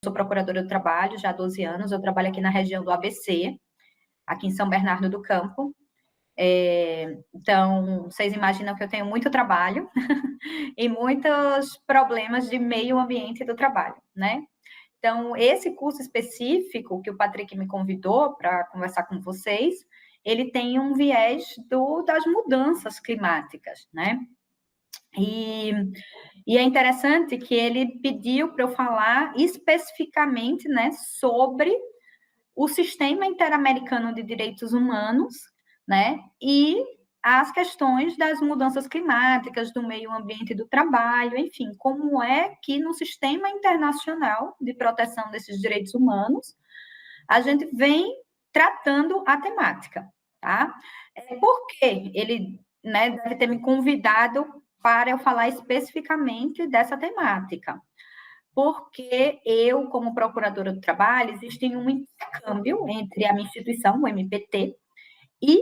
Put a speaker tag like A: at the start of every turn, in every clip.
A: sou procuradora do trabalho já há 12 anos, eu trabalho aqui na região do ABC, aqui em São Bernardo do Campo. Então, vocês imaginam que eu tenho muito trabalho e muitos problemas de meio ambiente do trabalho, né? Então, esse curso específico que o Patrick me convidou para conversar com vocês, ele tem um viés das mudanças climáticas, né? E é interessante que ele pediu para eu falar especificamente, né, sobre o Sistema Interamericano de Direitos Humanos, né, e as questões das mudanças climáticas, do meio ambiente e do trabalho, enfim, como é que no sistema internacional de proteção desses direitos humanos a gente vem tratando a temática, tá? Por que ele, né, deve ter me convidado para eu falar especificamente dessa temática? Porque eu, como procuradora do trabalho, existe um intercâmbio entre a minha instituição, o MPT, e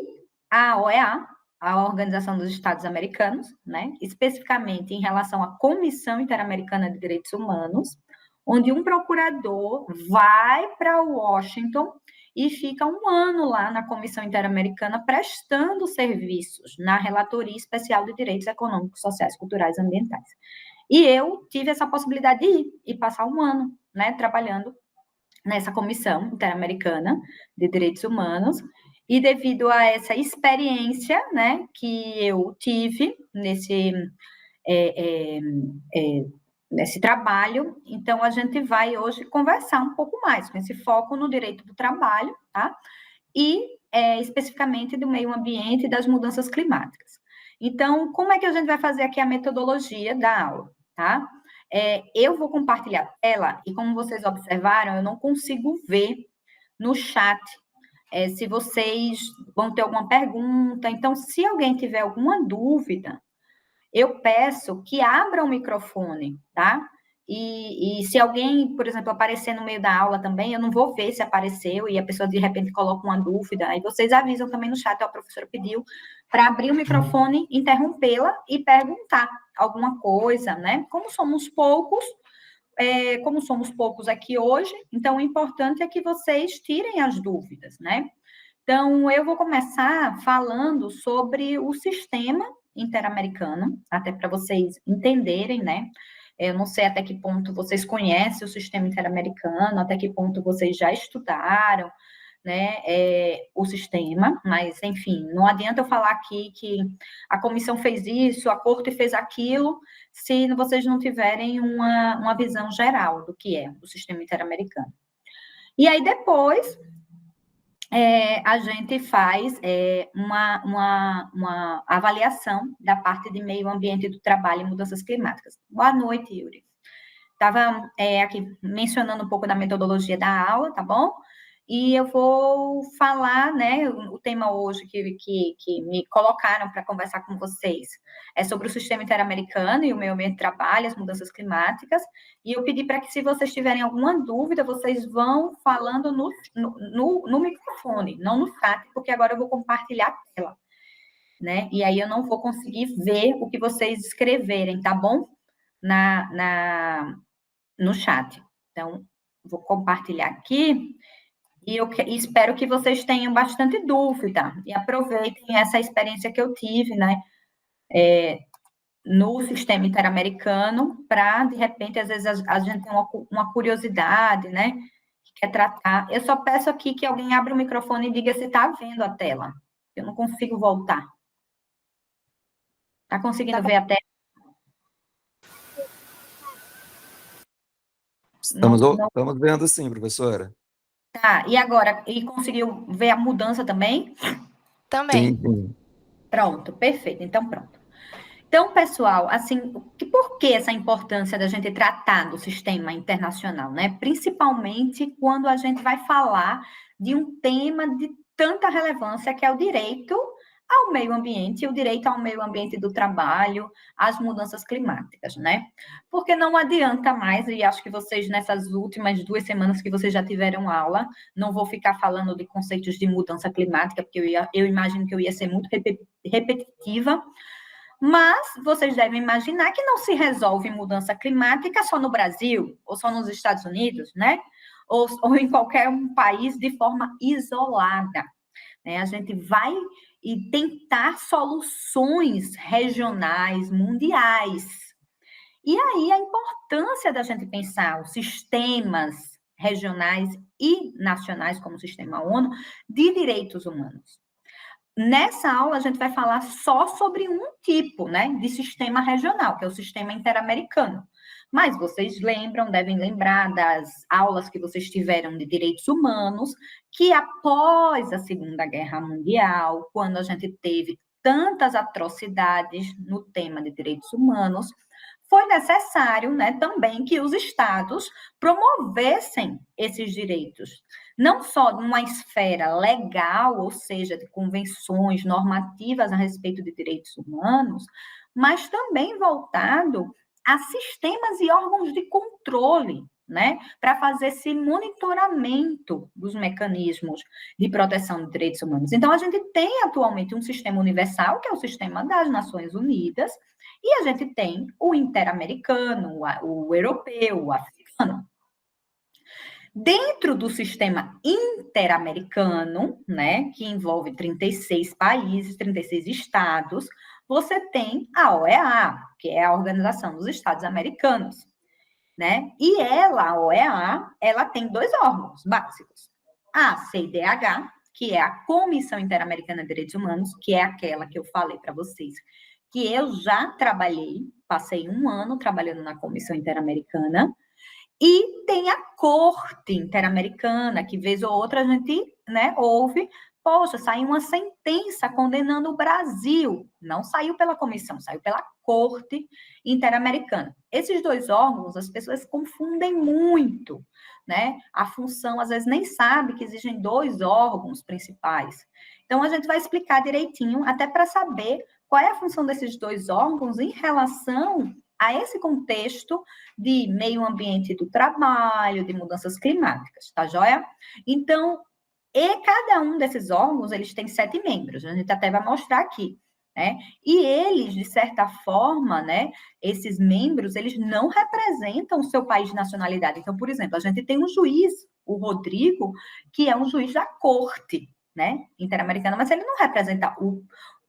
A: a OEA, a Organização dos Estados Americanos, né, especificamente em relação à Comissão Interamericana de Direitos Humanos, onde um procurador vai para Washington e fica um ano lá na Comissão Interamericana prestando serviços na Relatoria Especial de Direitos Econômicos, Sociais, Culturais e Ambientais. E eu tive essa possibilidade de ir e passar um ano, né, trabalhando nessa Comissão Interamericana de Direitos Humanos, e devido a essa experiência, né, que eu tive nesse trabalho, então a gente vai hoje conversar um pouco mais, com esse foco no direito do trabalho, tá? E especificamente do meio ambiente e das mudanças climáticas. Então, como é que a gente vai fazer aqui a metodologia da aula, tá? Eu vou compartilhar a tela e, como vocês observaram, eu não consigo ver no chat se vocês vão ter alguma pergunta. Então, se alguém tiver alguma dúvida, eu peço que abra o microfone, tá? E se alguém, por exemplo, aparecer no meio da aula também, eu não vou ver se apareceu e a pessoa de repente coloca uma dúvida, aí vocês avisam também no chat, a professora pediu para abrir o microfone, interrompê-la e perguntar alguma coisa, né? Como somos poucos aqui hoje, então o importante é que vocês tirem as dúvidas, né? Então, eu vou começar falando sobre o sistema interamericano, até para vocês entenderem, né? Eu não sei até que ponto vocês conhecem o sistema interamericano, até que ponto vocês já estudaram, né, o sistema, mas, enfim, não adianta eu falar aqui que a comissão fez isso, a corte fez aquilo, se vocês não tiverem uma visão geral do que é o sistema interamericano. E aí, depois, a gente faz uma avaliação da parte de meio ambiente do trabalho e mudanças climáticas. Boa noite, Yuri. Estava aqui mencionando um pouco da metodologia da aula, tá bom? E eu vou falar, né, o tema hoje que me colocaram para conversar com vocês é sobre o sistema interamericano e o meio ambiente de trabalho, as mudanças climáticas, e eu pedi para que, se vocês tiverem alguma dúvida, vocês vão falando no microfone, não no chat, porque agora eu vou compartilhar a tela, né, e aí eu não vou conseguir ver o que vocês escreverem, tá bom? No chat. Então, vou compartilhar aqui. E eu espero que vocês tenham bastante dúvida e aproveitem essa experiência que eu tive, né, no sistema interamericano, para, de repente, às vezes a gente tem uma curiosidade, né, que quer tratar. Eu só peço aqui que alguém abra o microfone e diga se está vendo a tela. Eu não consigo voltar. Está conseguindo ver a tela?
B: Estamos vendo sim, professora.
A: Tá, e agora? E conseguiu ver a mudança também?
C: Também.
B: Sim.
A: Pronto, perfeito. Então, pronto. Então, pessoal, assim, por que essa importância da gente tratar do sistema internacional, né? Principalmente quando a gente vai falar de um tema de tanta relevância, que é o direito ao meio ambiente, o direito ao meio ambiente do trabalho, às mudanças climáticas, né? Porque não adianta mais, e acho que vocês, nessas últimas 2 semanas que vocês já tiveram aula, não vou ficar falando de conceitos de mudança climática, porque eu imagino que eu ia ser muito repetitiva, Mas vocês devem imaginar que não se resolve mudança climática só no Brasil, ou só nos Estados Unidos, né? Ou em qualquer país de forma isolada. Né? A gente vai e tentar soluções regionais, mundiais. E aí a importância da gente pensar os sistemas regionais e nacionais, como o sistema ONU, de direitos humanos. Nessa aula, a gente vai falar só sobre um tipo, né, de sistema regional, que é o sistema interamericano. Mas vocês lembram, devem lembrar das aulas que vocês tiveram de direitos humanos, que após a Segunda Guerra Mundial, quando a gente teve tantas atrocidades no tema de direitos humanos, foi necessário, né, também que os estados promovessem esses direitos, não só numa esfera legal, ou seja, de convenções normativas a respeito de direitos humanos, mas também voltado a sistemas e órgãos de controle, né, para fazer esse monitoramento dos mecanismos de proteção de direitos humanos. Então, a gente tem atualmente um sistema universal, que é o sistema das Nações Unidas, e a gente tem o interamericano, o europeu, o africano. Dentro do sistema interamericano, né, que envolve 36 países, 36 estados, você tem a OEA, que é a Organização dos Estados Americanos, né? E ela, a OEA, ela tem dois órgãos básicos. A CIDH, que é a Comissão Interamericana de Direitos Humanos, que é aquela que eu falei para vocês, que eu já trabalhei, passei 1 ano trabalhando na Comissão Interamericana, e tem a Corte Interamericana, que vez ou outra a gente, né, ouve, poxa, saiu uma sentença condenando o Brasil. Não saiu pela comissão, saiu pela Corte Interamericana. Esses dois órgãos, as pessoas confundem muito, né? A função, às vezes, nem sabe que existem dois órgãos principais. Então, a gente vai explicar direitinho, até para saber qual é a função desses dois órgãos em relação a esse contexto de meio ambiente do trabalho, de mudanças climáticas, tá joia? Então, cada um desses órgãos, eles têm 7 membros, a gente até vai mostrar aqui, né? E eles, de certa forma, né, esses membros, eles não representam o seu país de nacionalidade. Então, por exemplo, a gente tem um juiz, o Rodrigo, que é um juiz da Corte, né, Interamericana, mas ele não representa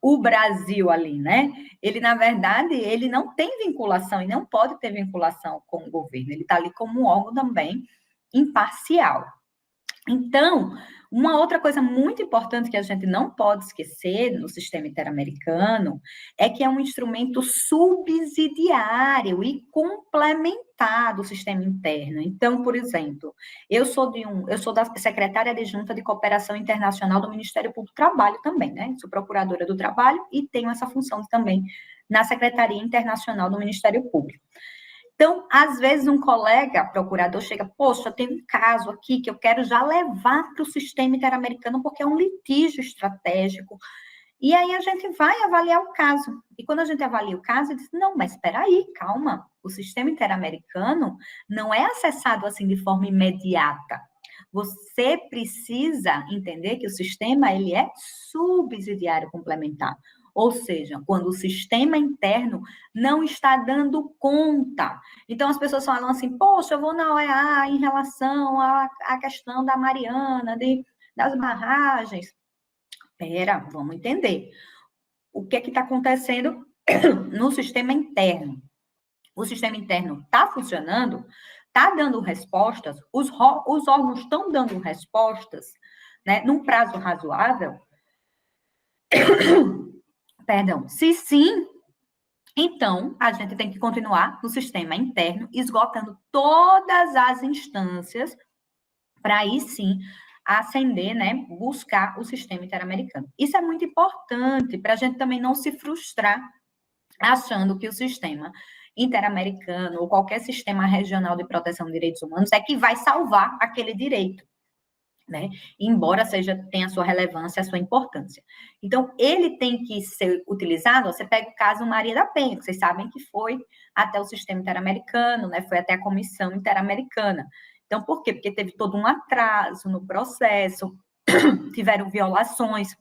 A: o Brasil ali, né? Ele, na verdade, ele não tem vinculação e não pode ter vinculação com o governo. Ele está ali como um órgão também imparcial. Então, uma outra coisa muito importante que a gente não pode esquecer no sistema interamericano é que é um instrumento subsidiário e complementar do sistema interno. Então, por exemplo, eu sou da secretária adjunta de Cooperação Internacional do Ministério Público do Trabalho também, né? Sou procuradora do trabalho e tenho essa função também na Secretaria Internacional do Ministério Público. Então, às vezes, um colega procurador chega, poxa, tem um caso aqui que eu quero já levar para o sistema interamericano porque é um litígio estratégico. E aí a gente vai avaliar o caso. E quando a gente avalia o caso, diz, não, mas espera aí, calma. O sistema interamericano não é acessado assim de forma imediata. Você precisa entender que o sistema ele é subsidiário complementar. Ou seja, quando o sistema interno não está dando conta. Então, as pessoas falam assim, poxa, eu vou na OEA em relação à questão da Mariana, das barragens. Espera, vamos entender. O que é que está acontecendo no sistema interno? O sistema interno está funcionando? Está dando respostas? Os órgãos estão dando respostas, né, num prazo razoável? Perdão, se sim, então a gente tem que continuar no sistema interno, esgotando todas as instâncias para aí sim ascender, né, buscar o sistema interamericano. Isso é muito importante para a gente também não se frustrar achando que o sistema interamericano ou qualquer sistema regional de proteção de direitos humanos é que vai salvar aquele direito. Né? Embora tenha a sua relevância, a sua importância. Então, ele tem que ser utilizado, você pega o caso Maria da Penha, que vocês sabem que foi até o sistema interamericano, né? Foi até a Comissão Interamericana. Então, por quê? Porque teve todo um atraso no processo, tiveram violações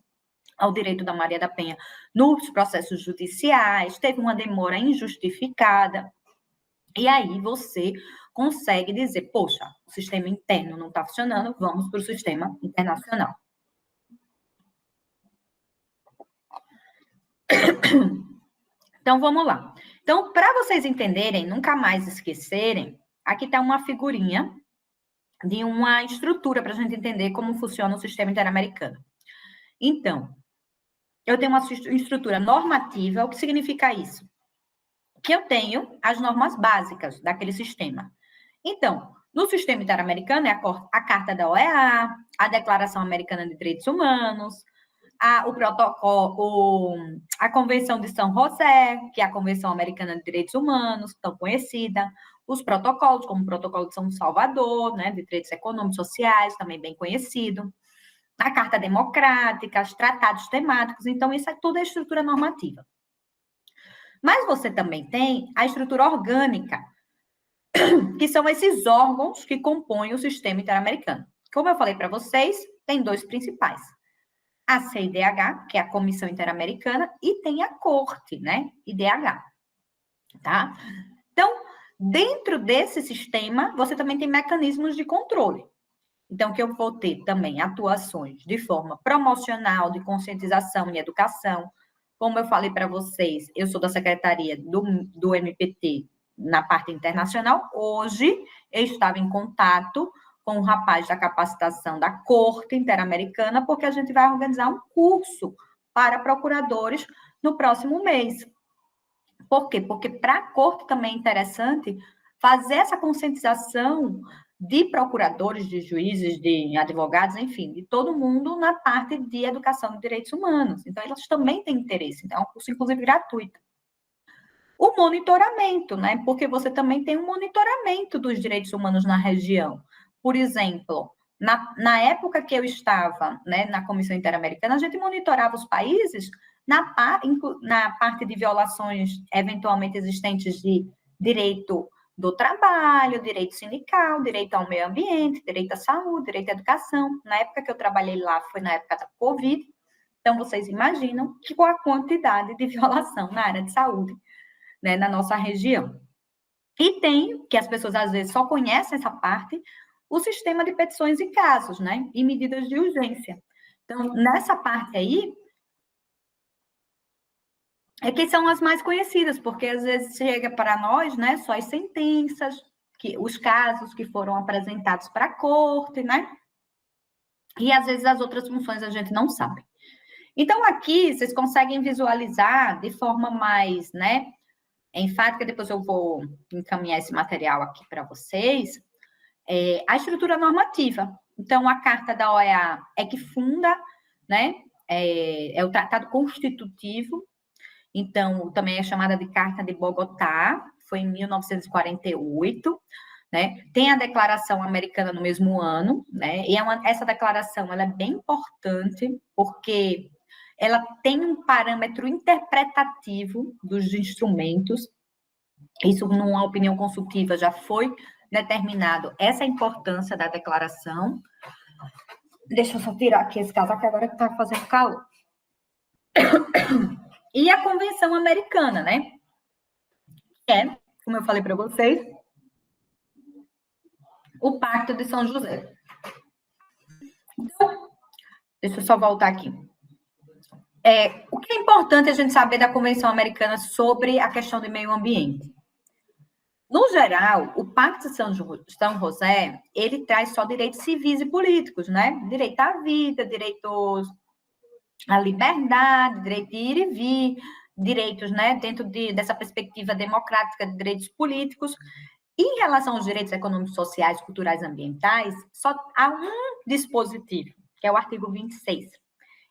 A: ao direito da Maria da Penha nos processos judiciais, teve uma demora injustificada, e aí você consegue dizer, poxa, o sistema interno não está funcionando, vamos para o sistema internacional. Então, vamos lá. Então, para vocês entenderem, nunca mais esquecerem, aqui está uma figurinha de uma estrutura para a gente entender como funciona o sistema interamericano. Então, eu tenho uma estrutura normativa. O que significa isso? Que eu tenho as normas básicas daquele sistema. Então, no sistema interamericano é a Carta da OEA, a Declaração Americana de Direitos Humanos, o protocolo, a Convenção de São José, que é a Convenção Americana de Direitos Humanos, tão conhecida, os protocolos, como o Protocolo de São Salvador, né, de Direitos Econômicos e Sociais, também bem conhecido, a Carta Democrática, os tratados temáticos. Então, isso é toda a estrutura normativa. Mas você também tem a estrutura orgânica, que são esses órgãos que compõem o sistema interamericano. Como eu falei para vocês, tem dois principais. A CIDH, que é a Comissão Interamericana, e tem a Corte, né? IDH, tá? Então, dentro desse sistema, você também tem mecanismos de controle. Então, que eu vou ter também atuações de forma promocional, de conscientização e educação. Como eu falei para vocês, eu sou da Secretaria do MPT na parte internacional. Hoje, eu estava em contato com o rapaz da capacitação da Corte Interamericana, porque a gente vai organizar um curso para procuradores no próximo mês. Por quê? Porque para a Corte também é interessante fazer essa conscientização de procuradores, de juízes, de advogados, enfim, de todo mundo na parte de educação de direitos humanos. Então, eles também têm interesse. Então, é um curso, inclusive, gratuito. O monitoramento, né? Porque você também tem um monitoramento dos direitos humanos na região. Por exemplo, na época que eu estava, né, na Comissão Interamericana, a gente monitorava os países na parte de violações eventualmente existentes de direito do trabalho, direito sindical, direito ao meio ambiente, direito à saúde, direito à educação. Na época que eu trabalhei lá, foi na época da Covid. Então, vocês imaginam que a quantidade de violação na área de saúde, né, na nossa região. E tem, que as pessoas às vezes só conhecem essa parte, o sistema de petições e casos, né, e medidas de urgência. Então, nessa parte aí, é que são as mais conhecidas, porque às vezes chega para nós, né, só as sentenças, os casos que foram apresentados para a corte, né, e às vezes as outras funções a gente não sabe. Então, aqui, vocês conseguem visualizar de forma mais, né, enfática, depois eu vou encaminhar esse material aqui para vocês, a estrutura normativa. Então, a Carta da OEA é que funda, né, é o Tratado Constitutivo. Então, também é chamada de Carta de Bogotá, foi em 1948, né? Tem a Declaração Americana no mesmo ano, né? E essa declaração ela é bem importante, porque ela tem um parâmetro interpretativo dos instrumentos. Isso, numa opinião consultiva, já foi determinado essa importância da declaração. Deixa eu só tirar aqui esse casaco, agora que está fazendo calor. E a Convenção Americana, né? É, como eu falei para vocês, o Pacto de São José. Então, deixa eu só voltar aqui. O que é importante a gente saber da Convenção Americana sobre a questão do meio ambiente? No geral, o Pacto de São José, ele traz só direitos civis e políticos, né? Direito à vida, direitos à liberdade, direito de ir e vir, direitos, né, dentro dessa perspectiva democrática de direitos políticos. Em relação aos direitos econômicos, sociais, culturais e ambientais, só há um dispositivo, que é o artigo 26.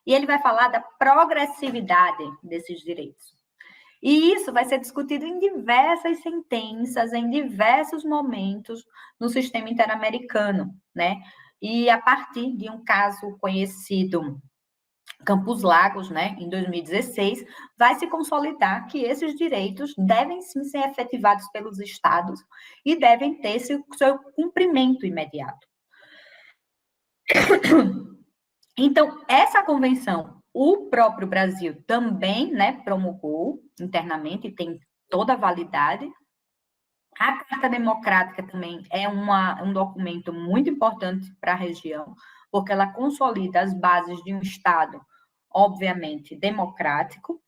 A: E ele vai falar da progressividade desses direitos. E isso vai ser discutido em diversas sentenças, em diversos momentos no sistema interamericano, né? E a partir de um caso conhecido, Campos Lagos, né, em 2016, vai se consolidar que esses direitos devem sim ser efetivados pelos estados e devem ter seu cumprimento imediato. Então, essa convenção, o próprio Brasil também, né, promulgou internamente e tem toda a validade. A Carta Democrática também é um documento muito importante para a região, porque ela consolida as bases de um Estado, obviamente, democrático.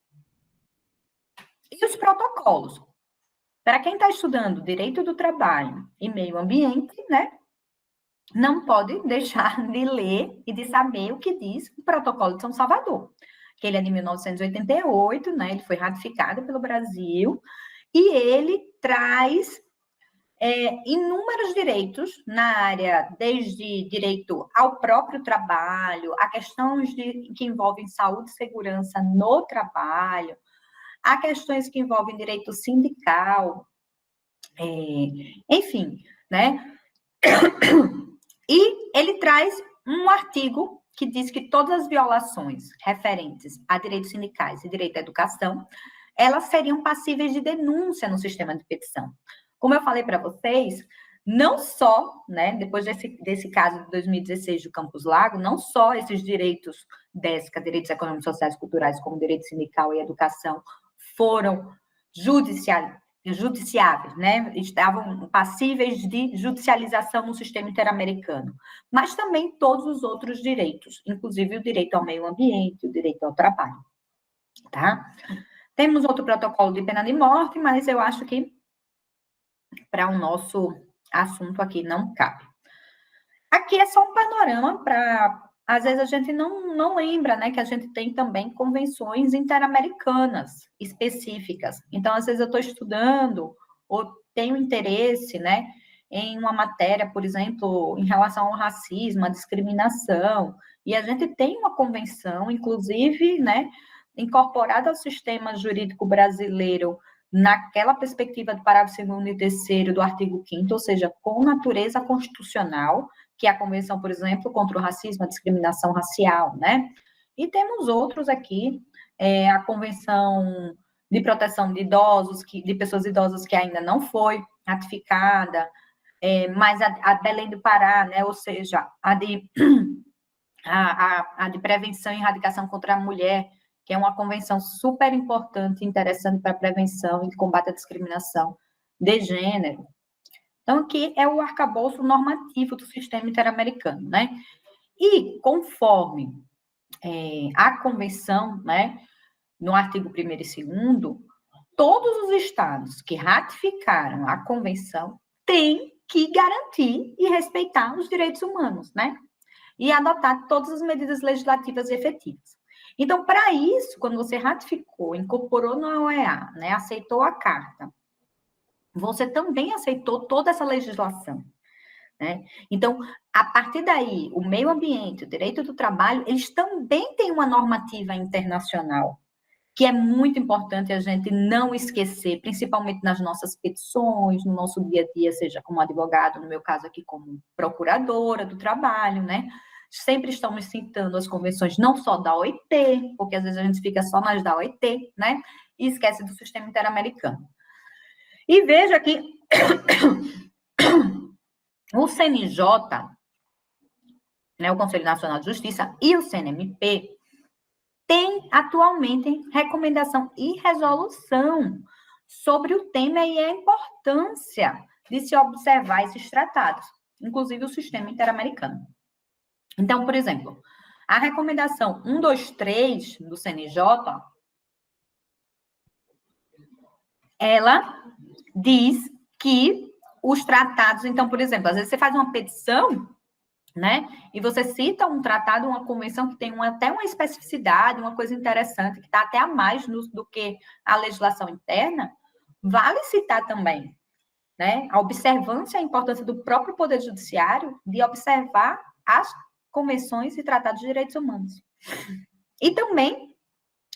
A: E os protocolos. Para quem está estudando direito do trabalho e meio ambiente, né, não pode deixar de ler e de saber o que diz o Protocolo de São Salvador, que ele é de 1988, né, ele foi ratificado pelo Brasil, e ele traz inúmeros direitos na área, desde direito ao próprio trabalho, a questões que envolvem saúde e segurança no trabalho, a questões que envolvem direito sindical, enfim, né? E ele traz um artigo que diz que todas as violações referentes a direitos sindicais e direito à educação, elas seriam passíveis de denúncia no sistema de petição. Como eu falei para vocês, não só, né, depois desse caso de 2016 do Campos Lago, não só esses direitos DESCA, direitos econômicos, sociais e culturais, como direito sindical e educação, foram judiciáveis, né? Estavam passíveis de judicialização no sistema interamericano, mas também todos os outros direitos, inclusive o direito ao meio ambiente, o direito ao trabalho, tá? Temos outro protocolo de pena de morte, mas eu acho que para o nosso assunto aqui não cabe. Aqui é só um panorama para... Às vezes a gente não lembra, né, que a gente tem também convenções interamericanas específicas. Então, às vezes eu estou estudando ou tenho interesse, né, em uma matéria, por exemplo, em relação ao racismo, à discriminação, e a gente tem uma convenção, inclusive, né, incorporada ao sistema jurídico brasileiro naquela perspectiva do parágrafo 2º e 3º do artigo 5º, ou seja, com natureza constitucional, que é a Convenção, por exemplo, contra o racismo, a discriminação racial, né? E temos outros aqui, a Convenção de Proteção de Idosos, de pessoas idosas que ainda não foi ratificada, mas a Belém do Pará, né? Ou seja, a de prevenção e erradicação contra a mulher, que é uma convenção super importante e interessante para a prevenção e combate à discriminação de gênero. Então, aqui é o arcabouço normativo do sistema interamericano, né? E, conforme a convenção, né, no artigo 1º e 2º, todos os estados que ratificaram a convenção têm que garantir e respeitar os direitos humanos, né? E adotar todas as medidas legislativas efetivas. Então, para isso, quando você ratificou, incorporou na OEA, né, aceitou a carta, você também aceitou toda essa legislação, né? Então, a partir daí, o meio ambiente, o direito do trabalho, eles também têm uma normativa internacional, que é muito importante a gente não esquecer, principalmente nas nossas petições, no nosso dia a dia, seja como advogado, no meu caso aqui como procuradora do trabalho, né? Sempre estamos citando as convenções não só da OIT, porque às vezes a gente fica só nas da OIT, né? E esquece do sistema interamericano. E veja que o CNJ, né, o Conselho Nacional de Justiça, e o CNMP têm atualmente recomendação e resolução sobre o tema e a importância de se observar esses tratados, inclusive o sistema interamericano. Então, por exemplo, a recomendação 123 do CNJ, ela diz que os tratados, então, por exemplo, às vezes você faz uma petição, né, e você cita um tratado, uma convenção que tem até uma especificidade, uma coisa interessante, que está até a mais do que a legislação interna, vale citar também, né, a observância e a importância do próprio Poder Judiciário de observar as convenções e tratados de direitos humanos. E também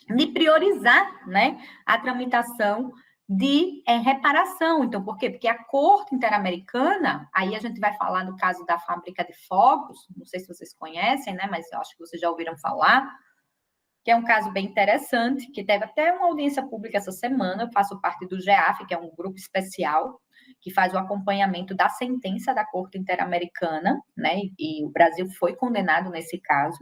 A: de priorizar, né, a tramitação de reparação. Então, por quê? Porque a Corte Interamericana, aí a gente vai falar no caso da fábrica de fogos, não sei se vocês conhecem, né, mas eu acho que vocês já ouviram falar, que é um caso bem interessante, que teve até uma audiência pública essa semana. Eu faço parte do GEAF, que é um grupo especial que faz o acompanhamento da sentença da Corte Interamericana, né, e o Brasil foi condenado nesse caso.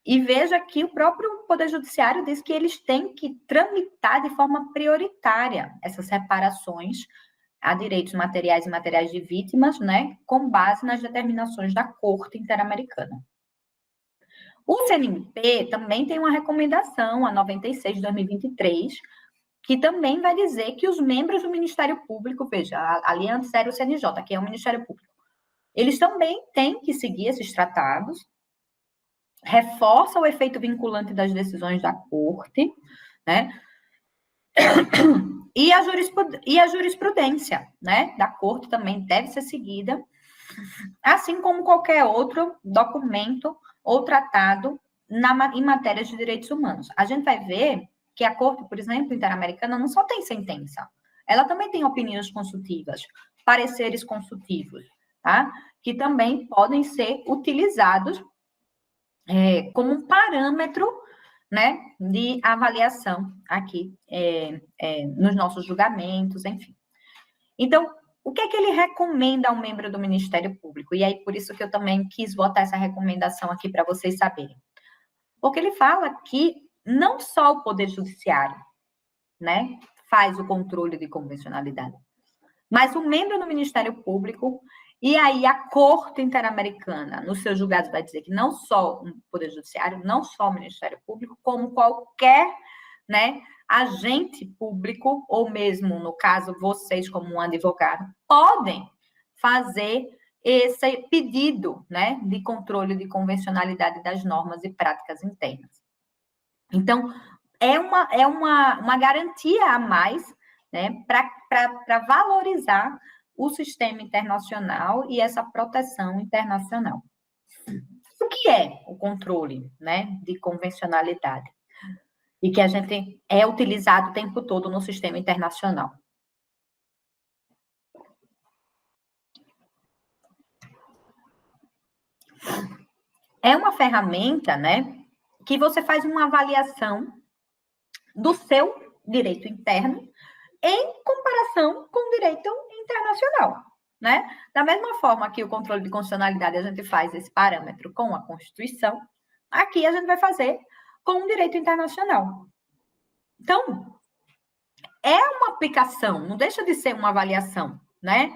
A: E veja que o próprio Poder Judiciário diz que eles têm que tramitar de forma prioritária essas reparações a direitos materiais e materiais de vítimas, né, com base nas determinações da Corte Interamericana. O CNMP também tem uma recomendação, a 96 de 2023, que também vai dizer que os membros do Ministério Público, veja, ali antes era o CNJ, que é o Ministério Público, eles também têm que seguir esses tratados, reforça o efeito vinculante das decisões da Corte, né? E a jurisprudência, né, da Corte também deve ser seguida, assim como qualquer outro documento ou tratado em matérias de direitos humanos. A gente vai ver que a Corte, por exemplo, Interamericana, não só tem sentença, ela também tem opiniões consultivas, pareceres consultivos, tá? Que também podem ser utilizados como um parâmetro, né, de avaliação aqui nos nossos julgamentos, enfim. Então, o que é que ele recomenda ao membro do Ministério Público? E aí, por isso que eu também quis botar essa recomendação aqui para vocês saberem. Porque ele fala que não só o Poder Judiciário, né, faz o controle de convencionalidade, mas o membro do Ministério Público, e aí a Corte Interamericana, nos seus julgados, vai dizer que não só o Poder Judiciário, não só o Ministério Público, como qualquer, né, agente público, ou mesmo, no caso, vocês como um advogado, podem fazer esse pedido, né, de controle de convencionalidade das normas e práticas internas. Então, é uma garantia a mais, né, para valorizar o sistema internacional e essa proteção internacional. O que é o controle, né, de convencionalidade? E que a gente é utilizado o tempo todo no sistema internacional. É uma ferramenta, né, que você faz uma avaliação do seu direito interno em comparação com o direito internacional, né? Da mesma forma que o controle de constitucionalidade a gente faz esse parâmetro com a Constituição, aqui a gente vai fazer com o direito internacional. Então, é uma aplicação, não deixa de ser uma avaliação, né?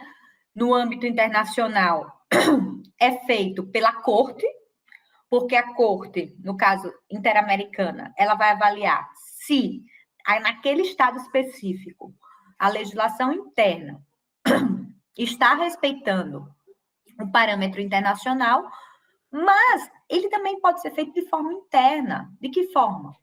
A: No âmbito internacional, é feito pela Corte, porque a Corte, no caso interamericana, ela vai avaliar se naquele estado específico a legislação interna está respeitando o parâmetro internacional, mas ele também pode ser feito de forma interna. De que forma?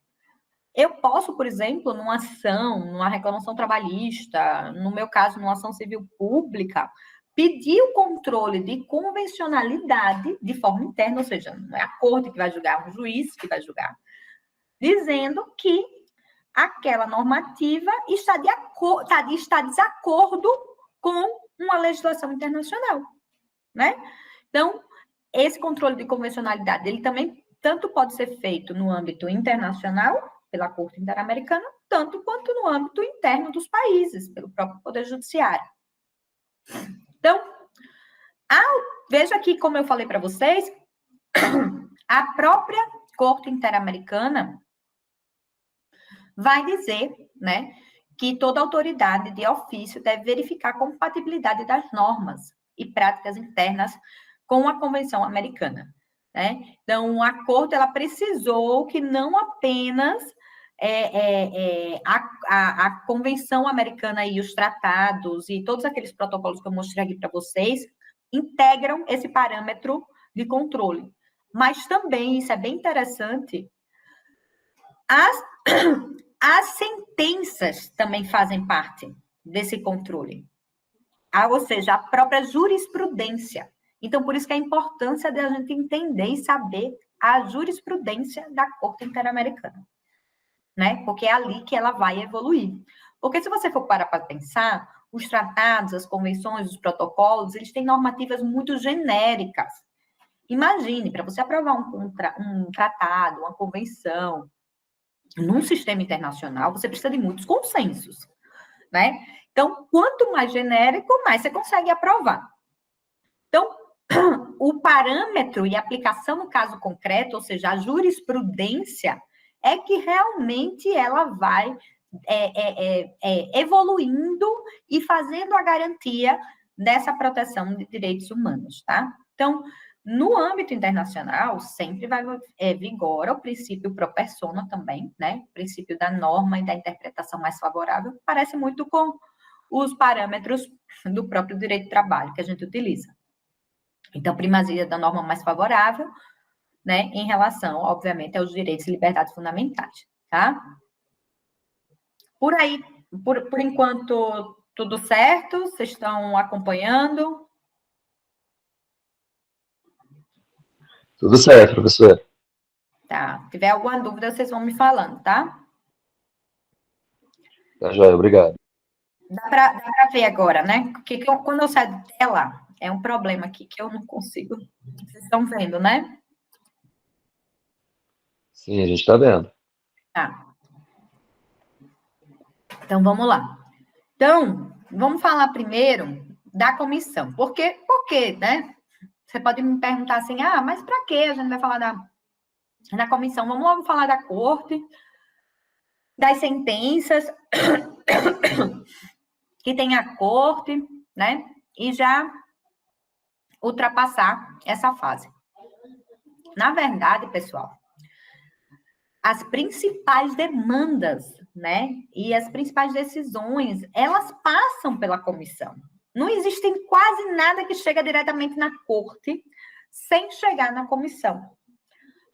A: Eu posso, por exemplo, numa ação, numa reclamação trabalhista, no meu caso, numa ação civil pública, pedir o controle de convencionalidade de forma interna, ou seja, não é a corte que vai julgar, é um juiz que vai julgar, dizendo que aquela normativa está de desacordo com uma legislação internacional, né? Então, esse controle de convencionalidade, ele também tanto pode ser feito no âmbito internacional, pela Corte Interamericana, tanto quanto no âmbito interno dos países, pelo próprio Poder Judiciário. Então, veja aqui, como eu falei para vocês, a própria Corte Interamericana vai dizer, né, que toda autoridade de ofício deve verificar a compatibilidade das normas e práticas internas com a Convenção Americana, né? Então, a Corte, ela precisou que não apenas a Convenção Americana e os tratados e todos aqueles protocolos que eu mostrei aqui para vocês integram esse parâmetro de controle, mas também, isso é bem interessante, as sentenças também fazem parte desse controle. Ou seja, a própria jurisprudência. Então, por isso que a importância de a gente entender e saber a jurisprudência da Corte Interamericana, né? Porque é ali que ela vai evoluir. Porque se você for parar para pensar, os tratados, as convenções, os protocolos, eles têm normativas muito genéricas. Imagine, para você aprovar um tratado, uma convenção, num sistema internacional, você precisa de muitos consensos, né? Então, quanto mais genérico, mais você consegue aprovar. Então, o parâmetro e aplicação no caso concreto, ou seja, a jurisprudência, é que realmente ela vai evoluindo e fazendo a garantia dessa proteção de direitos humanos, tá? Então, no âmbito internacional, sempre vai vigora o princípio pro persona também, né? O princípio da norma e da interpretação mais favorável, parece muito com os parâmetros do próprio direito do trabalho que a gente utiliza. Então, primazia da norma mais favorável, né, em relação, obviamente, aos direitos e liberdades fundamentais, tá? Por aí, por enquanto, tudo certo? Vocês estão acompanhando?
C: Tudo certo, professor.
A: Tá. Se tiver alguma dúvida, vocês vão me falando, tá?
C: Tá joia, obrigado.
A: Dá para ver agora, né? Porque quando eu saio de tela, é um problema aqui que eu não consigo. Vocês estão vendo, né?
C: Sim, a gente está vendo.
A: Tá. Então, vamos lá. Então, vamos falar primeiro da comissão. Por quê, né? Você pode me perguntar assim, mas para que a gente vai falar da comissão? Vamos logo falar da corte, das sentenças que tem a corte, né? E já ultrapassar essa fase. Na verdade, pessoal, as principais demandas, né? E as principais decisões, elas passam pela comissão. Não existe quase nada que chega diretamente na corte sem chegar na comissão.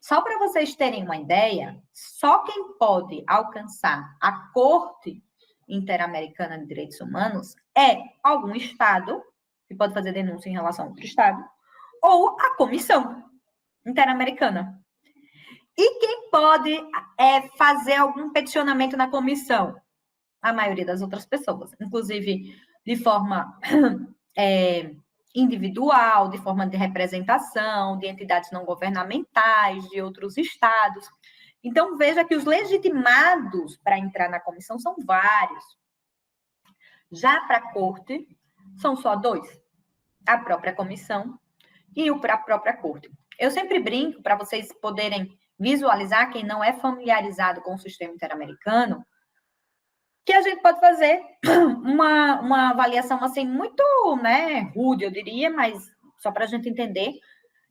A: Só para vocês terem uma ideia, só quem pode alcançar a Corte Interamericana de Direitos Humanos é algum Estado, que pode fazer denúncia em relação a outro Estado, ou a Comissão Interamericana. E quem pode fazer algum peticionamento na comissão? A maioria das outras pessoas, inclusive de forma individual, de forma de representação, de entidades não governamentais, de outros estados. Então, veja que os legitimados para entrar na comissão são vários. Já para a corte, são só 2. A própria comissão e a própria corte. Eu sempre brinco, para vocês poderem visualizar, quem não é familiarizado com o sistema interamericano, que a gente pode fazer uma avaliação assim muito, né, rude, eu diria, mas só para a gente entender,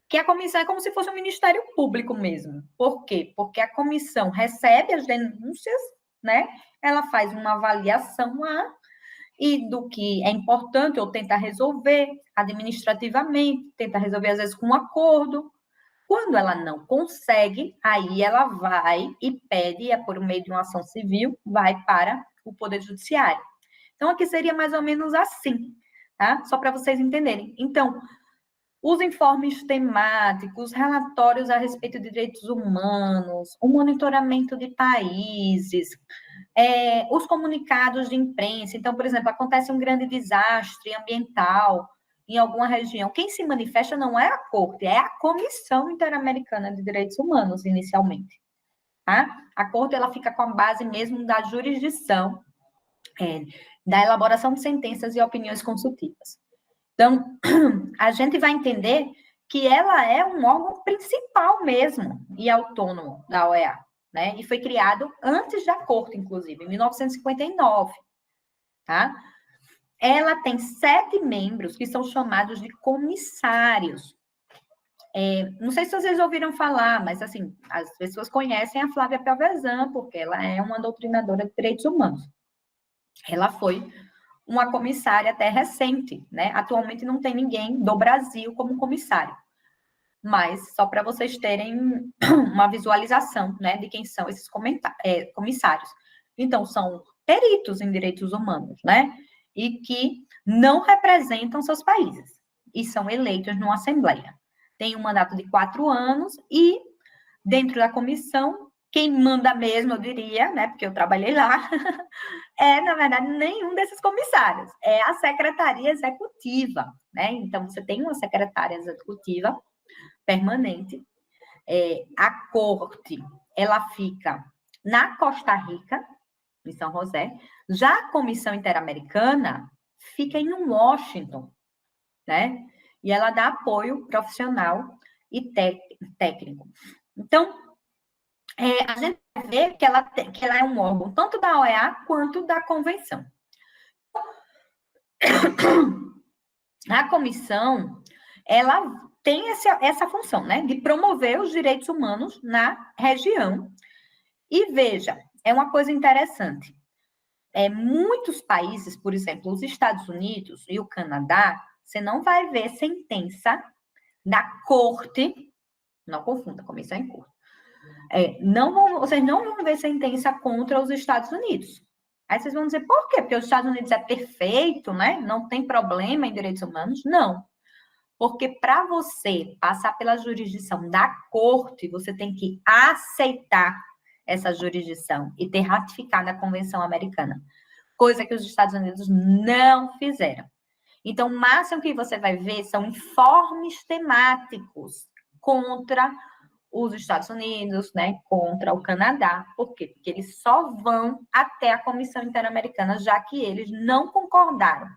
A: que a comissão é como se fosse um ministério público mesmo. Por quê? Porque a comissão recebe as denúncias, né? Ela faz uma avaliação lá e do que é importante ou tenta resolver administrativamente, tenta resolver às vezes com um acordo. Quando ela não consegue, aí ela vai e pede, por meio de uma ação civil, vai para o Poder Judiciário. Então, aqui seria mais ou menos assim, tá? Só para vocês entenderem. Então, os informes temáticos, relatórios a respeito de direitos humanos, o monitoramento de países, os comunicados de imprensa. Então, por exemplo, acontece um grande desastre ambiental em alguma região. Quem se manifesta não é a corte, é a Comissão Interamericana de Direitos Humanos, inicialmente. Tá? A corte ela fica com a base mesmo da jurisdição, da elaboração de sentenças e opiniões consultivas. Então, a gente vai entender que ela é um órgão principal mesmo e autônomo da OEA, né? E foi criado antes da corte, inclusive, em 1959, tá? Ela tem 7 membros que são chamados de comissários. Não sei se vocês ouviram falar, mas, assim, as pessoas conhecem a Flávia Pelvezan, porque ela é uma doutrinadora de direitos humanos. Ela foi uma comissária até recente, né? Atualmente não tem ninguém do Brasil como comissário. Mas, só para vocês terem uma visualização, né, de quem são esses comissários. Então, são peritos em direitos humanos, né? E que não representam seus países. E são eleitos numa assembleia. Tem um mandato de 4 anos e, dentro da comissão, quem manda mesmo, eu diria, né, porque eu trabalhei lá, na verdade, nenhum desses comissários. É a secretaria executiva, né? Então, você tem uma secretária executiva permanente. A corte, ela fica na Costa Rica, em São José. Já a Comissão Interamericana fica em Washington, né? e ela dá apoio profissional e técnico. Então, a gente vê que ela é um órgão tanto da OEA quanto da convenção. A comissão, ela tem essa função, né, de promover os direitos humanos na região. E veja, é uma coisa interessante. Muitos países, por exemplo, os Estados Unidos e o Canadá, você não vai ver sentença da corte, não confunda, comissão em corte. Vocês não vão ver sentença contra os Estados Unidos. Aí vocês vão dizer, por quê? Porque os Estados Unidos é perfeito, né? Não tem problema em direitos humanos? Não. Porque para você passar pela jurisdição da corte, você tem que aceitar essa jurisdição e ter ratificado a Convenção Americana, coisa que os Estados Unidos não fizeram. Então, o máximo que você vai ver são informes temáticos contra os Estados Unidos, né, contra o Canadá. Por quê? Porque eles só vão até a Comissão Interamericana, já que eles não concordaram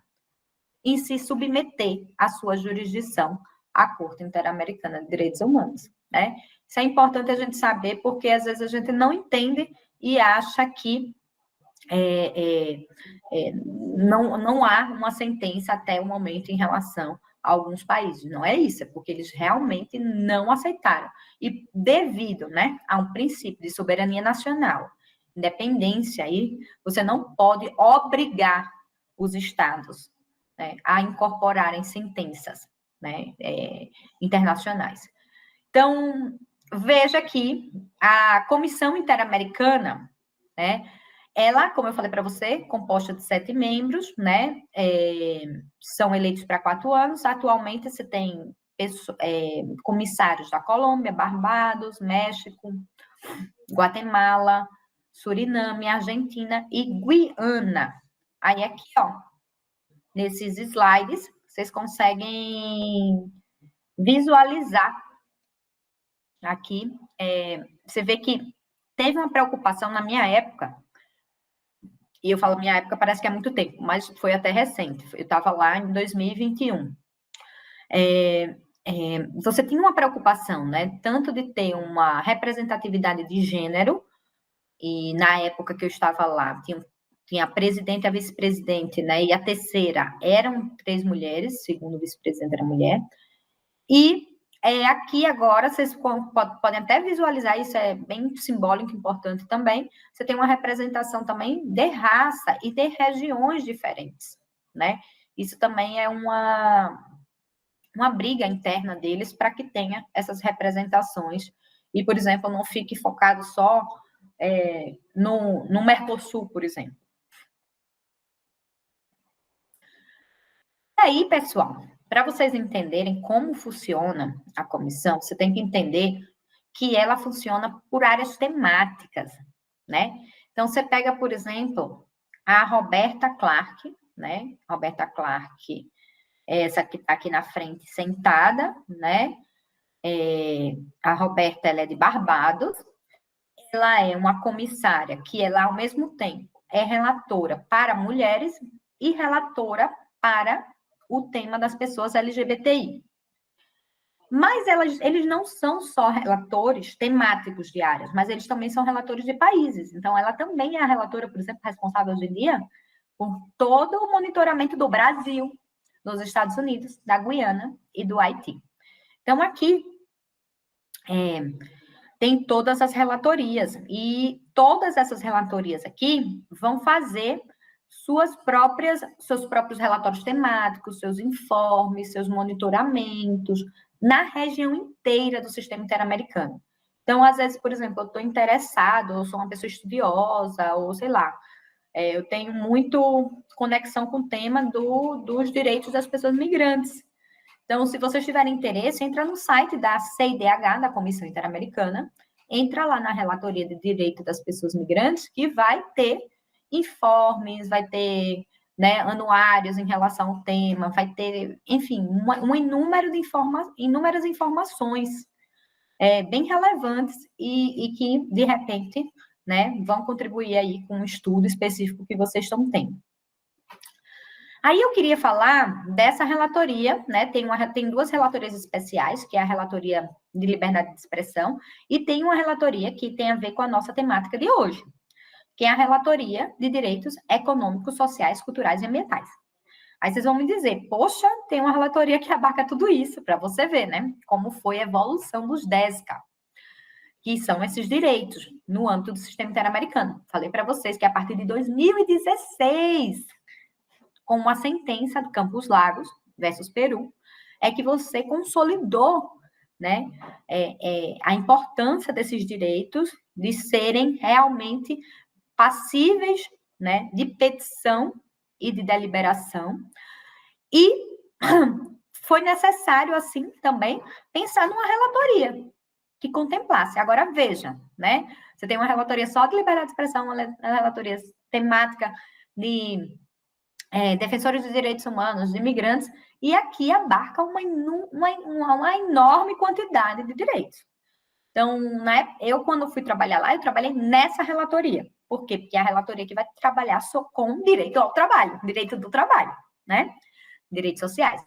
A: em se submeter à sua jurisdição à Corte Interamericana de Direitos Humanos, né? Isso é importante a gente saber, porque às vezes a gente não entende e acha que não há uma sentença até o momento em relação a alguns países. Não é isso, é porque eles realmente não aceitaram. E devido, né, a um princípio de soberania nacional, independência, aí você não pode obrigar os estados, né, a incorporarem sentenças, né, internacionais. Então, veja que a Comissão Interamericana, né, ela, como eu falei para você, composta de 7 membros, né, são eleitos para 4 anos. Atualmente, você tem comissários da Colômbia, Barbados, México, Guatemala, Suriname, Argentina e Guiana. Aí, aqui, ó, nesses slides, vocês conseguem visualizar aqui. Você vê que teve uma preocupação na minha época, e eu falo minha época, parece que é muito tempo, mas foi até recente. Eu estava lá em 2021. Você tinha uma preocupação, né? Tanto de ter uma representatividade de gênero, e na época que eu estava lá, tinha a presidente e a vice-presidente, né? E a terceira eram 3 mulheres, segundo o vice-presidente era mulher. E aqui agora, vocês podem até visualizar, isso é bem simbólico, importante também, você tem uma representação também de raça e de regiões diferentes, né? Isso também é uma briga interna deles para que tenha essas representações e, por exemplo, não fique focado só no Mercosul, por exemplo. E aí, pessoal, para vocês entenderem como funciona a comissão, você tem que entender que ela funciona por áreas temáticas, né? Então, você pega, por exemplo, a Roberta Clark, né? Roberta Clark, essa que está aqui na frente, sentada, né? A Roberta, ela é de Barbados. Ela é uma comissária que ela, ao mesmo tempo, é relatora para mulheres e relatora para o tema das pessoas LGBTI. Mas eles não são só relatores temáticos de áreas, mas eles também são relatores de países. Então, ela também é a relatora, por exemplo, responsável hoje em dia por todo o monitoramento do Brasil, dos Estados Unidos, da Guiana e do Haiti. Então, aqui tem todas as relatorias, e todas essas relatorias aqui vão fazer seus próprios relatórios temáticos, seus informes, seus monitoramentos, na região inteira do sistema interamericano. Então, às vezes, por exemplo, eu estou interessado, eu sou uma pessoa estudiosa, ou sei lá, eu tenho muito conexão com o tema dos direitos das pessoas migrantes. Então, se vocês tiverem interesse, entra no site da CIDH, da Comissão Interamericana, entra lá na Relatoria de Direito das Pessoas Migrantes, que vai ter informes, vai ter, né, anuários em relação ao tema, vai ter, enfim, inúmeras informações bem relevantes e que, de repente, né, vão contribuir aí com um estudo específico que vocês estão tendo. Aí eu queria falar dessa relatoria, né? Tem duas relatorias especiais, que é a relatoria de liberdade de expressão, e tem uma relatoria que tem a ver com a nossa temática de hoje, que é a relatoria de direitos econômicos, sociais, culturais e ambientais. Aí vocês vão me dizer, poxa, tem uma relatoria que abarca tudo isso, para você ver, né? Como foi a evolução dos DESCA, que são esses direitos no âmbito do sistema interamericano. Falei para vocês que a partir de 2016, com uma sentença do Campos Lagos versus Peru, é que você consolidou, né, a importância desses direitos de serem realmente passíveis, né, de petição e de deliberação. E foi necessário, assim, também pensar numa relatoria que contemplasse. Agora, veja, né? Você tem uma relatoria só de liberdade de expressão, uma relatoria temática de defensores dos direitos humanos, de imigrantes, e aqui abarca uma enorme quantidade de direitos. Então, né, eu, quando fui trabalhar lá, eu trabalhei nessa relatoria. Por quê? Porque é a relatoria que vai trabalhar só com direito ao trabalho, direito do trabalho, né? Direitos sociais.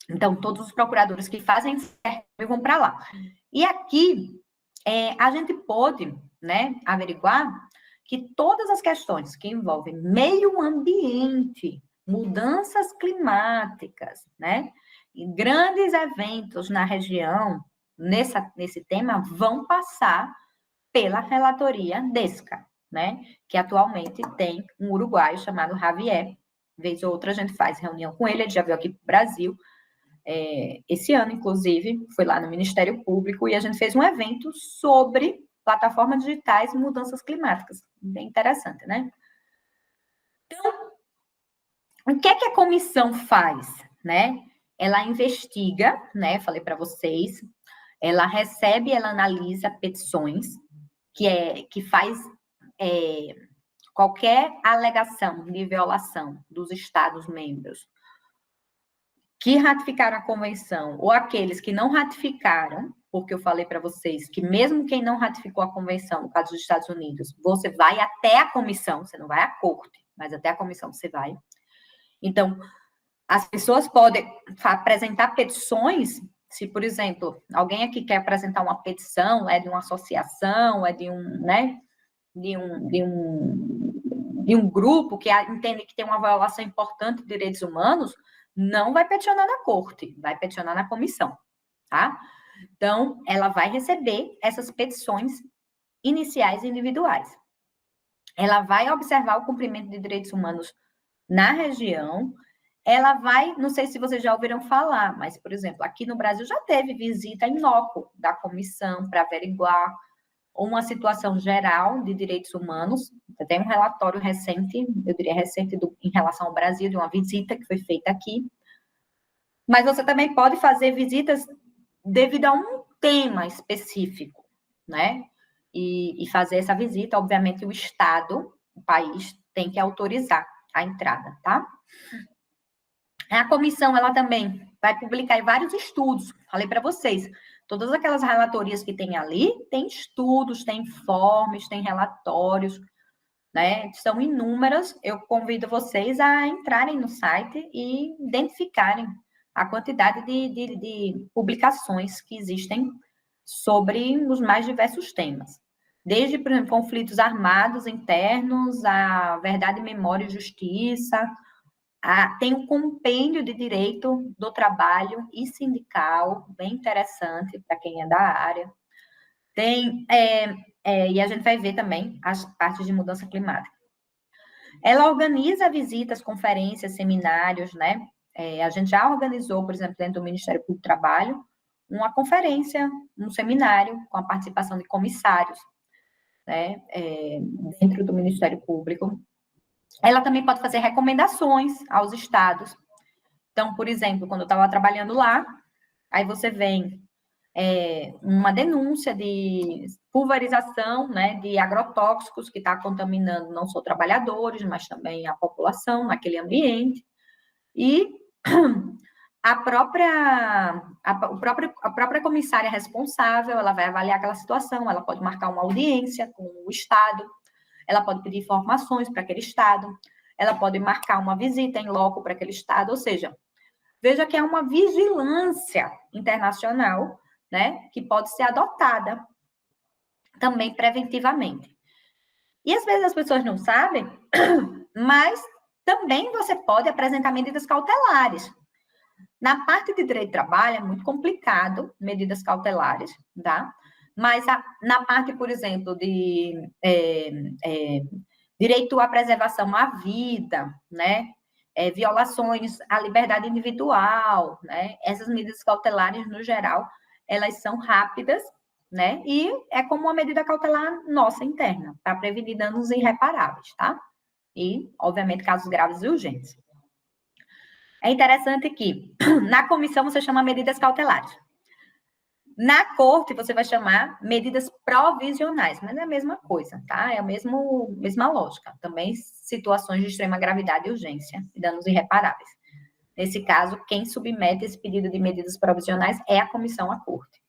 A: Então, todos os procuradores que fazem certo vão para lá. E aqui, a gente pôde, né, averiguar que todas as questões que envolvem meio ambiente, mudanças climáticas, né, e grandes eventos na região, nesse tema, vão passar pela relatoria DESCA, né, que atualmente tem um uruguaio chamado Javier. Vez ou outra a gente faz reunião com ele já veio aqui para o Brasil, esse ano, inclusive, foi lá no Ministério Público e a gente fez um evento sobre plataformas digitais e mudanças climáticas. Bem interessante, né? Então, o que é que a comissão faz, né? Ela investiga, né? Falei para vocês, ela recebe, ela analisa petições que faz qualquer alegação de violação dos Estados-membros que ratificaram a convenção, ou aqueles que não ratificaram, porque eu falei para vocês que mesmo quem não ratificou a convenção, no caso dos Estados Unidos, você vai até a comissão, você não vai à corte, mas até a comissão você vai. Então, as pessoas podem apresentar petições, se, por exemplo, alguém aqui quer apresentar uma petição, é de uma associação, é de um, né, de um grupo que entende que tem uma violação importante de direitos humanos, não vai peticionar na corte, vai peticionar na comissão, tá? Então, ela vai receber essas petições iniciais e individuais. Ela vai observar o cumprimento de direitos humanos na região, ela vai, não sei se vocês já ouviram falar, mas, por exemplo, aqui no Brasil já teve visita in loco da comissão para averiguar uma situação geral de direitos humanos. Tem um relatório recente, eu diria recente, em relação ao Brasil, de uma visita que foi feita aqui. Mas você também pode fazer visitas devido a um tema específico, né? E fazer essa visita, obviamente, o Estado, o país, tem que autorizar a entrada, tá? A comissão, ela também vai publicar vários estudos, falei para vocês, todas aquelas relatorias que tem ali, tem estudos, tem informes, tem relatórios, né? São inúmeras. Eu convido vocês a entrarem no site e identificarem a quantidade de publicações que existem sobre os mais diversos temas. Desde, por exemplo, conflitos armados internos, a verdade, memória e justiça, tem um compêndio de direito do trabalho e sindical, bem interessante para quem é da área. Tem, e a gente vai ver também as partes de mudança climática. Ela organiza visitas, conferências, seminários, né? A gente já organizou, por exemplo, dentro do Ministério Público do Trabalho, uma conferência, um seminário com a participação de comissários, né? Dentro do Ministério Público. Ela também pode fazer recomendações aos estados. Então, por exemplo, quando eu estava trabalhando lá, aí você vem uma denúncia de pulverização, né, de agrotóxicos que está contaminando não só trabalhadores, mas também a população naquele ambiente. E a própria comissária responsável, ela vai avaliar aquela situação, ela pode marcar uma audiência com o Estado, ela pode pedir informações para aquele Estado, ela pode marcar uma visita em loco para aquele estado, ou seja, veja que é uma vigilância internacional, né, que pode ser adotada também preventivamente. E às vezes as pessoas não sabem, mas também você pode apresentar medidas cautelares. Na parte de direito de trabalho é muito complicado medidas cautelares, tá? Mas na parte, por exemplo, de direito à preservação à vida, né? Violações à liberdade individual, né? Essas medidas cautelares, no geral, elas são rápidas, né? E é como uma medida cautelar nossa interna, para prevenir danos irreparáveis, tá? E, obviamente, casos graves e urgentes. É interessante que na comissão você chama medidas cautelares. Na corte você vai chamar medidas provisionais, mas é a mesma coisa, tá? É a mesma lógica. Também situações de extrema gravidade e urgência e danos irreparáveis. Nesse caso, quem submete esse pedido de medidas provisionais é a comissão à corte.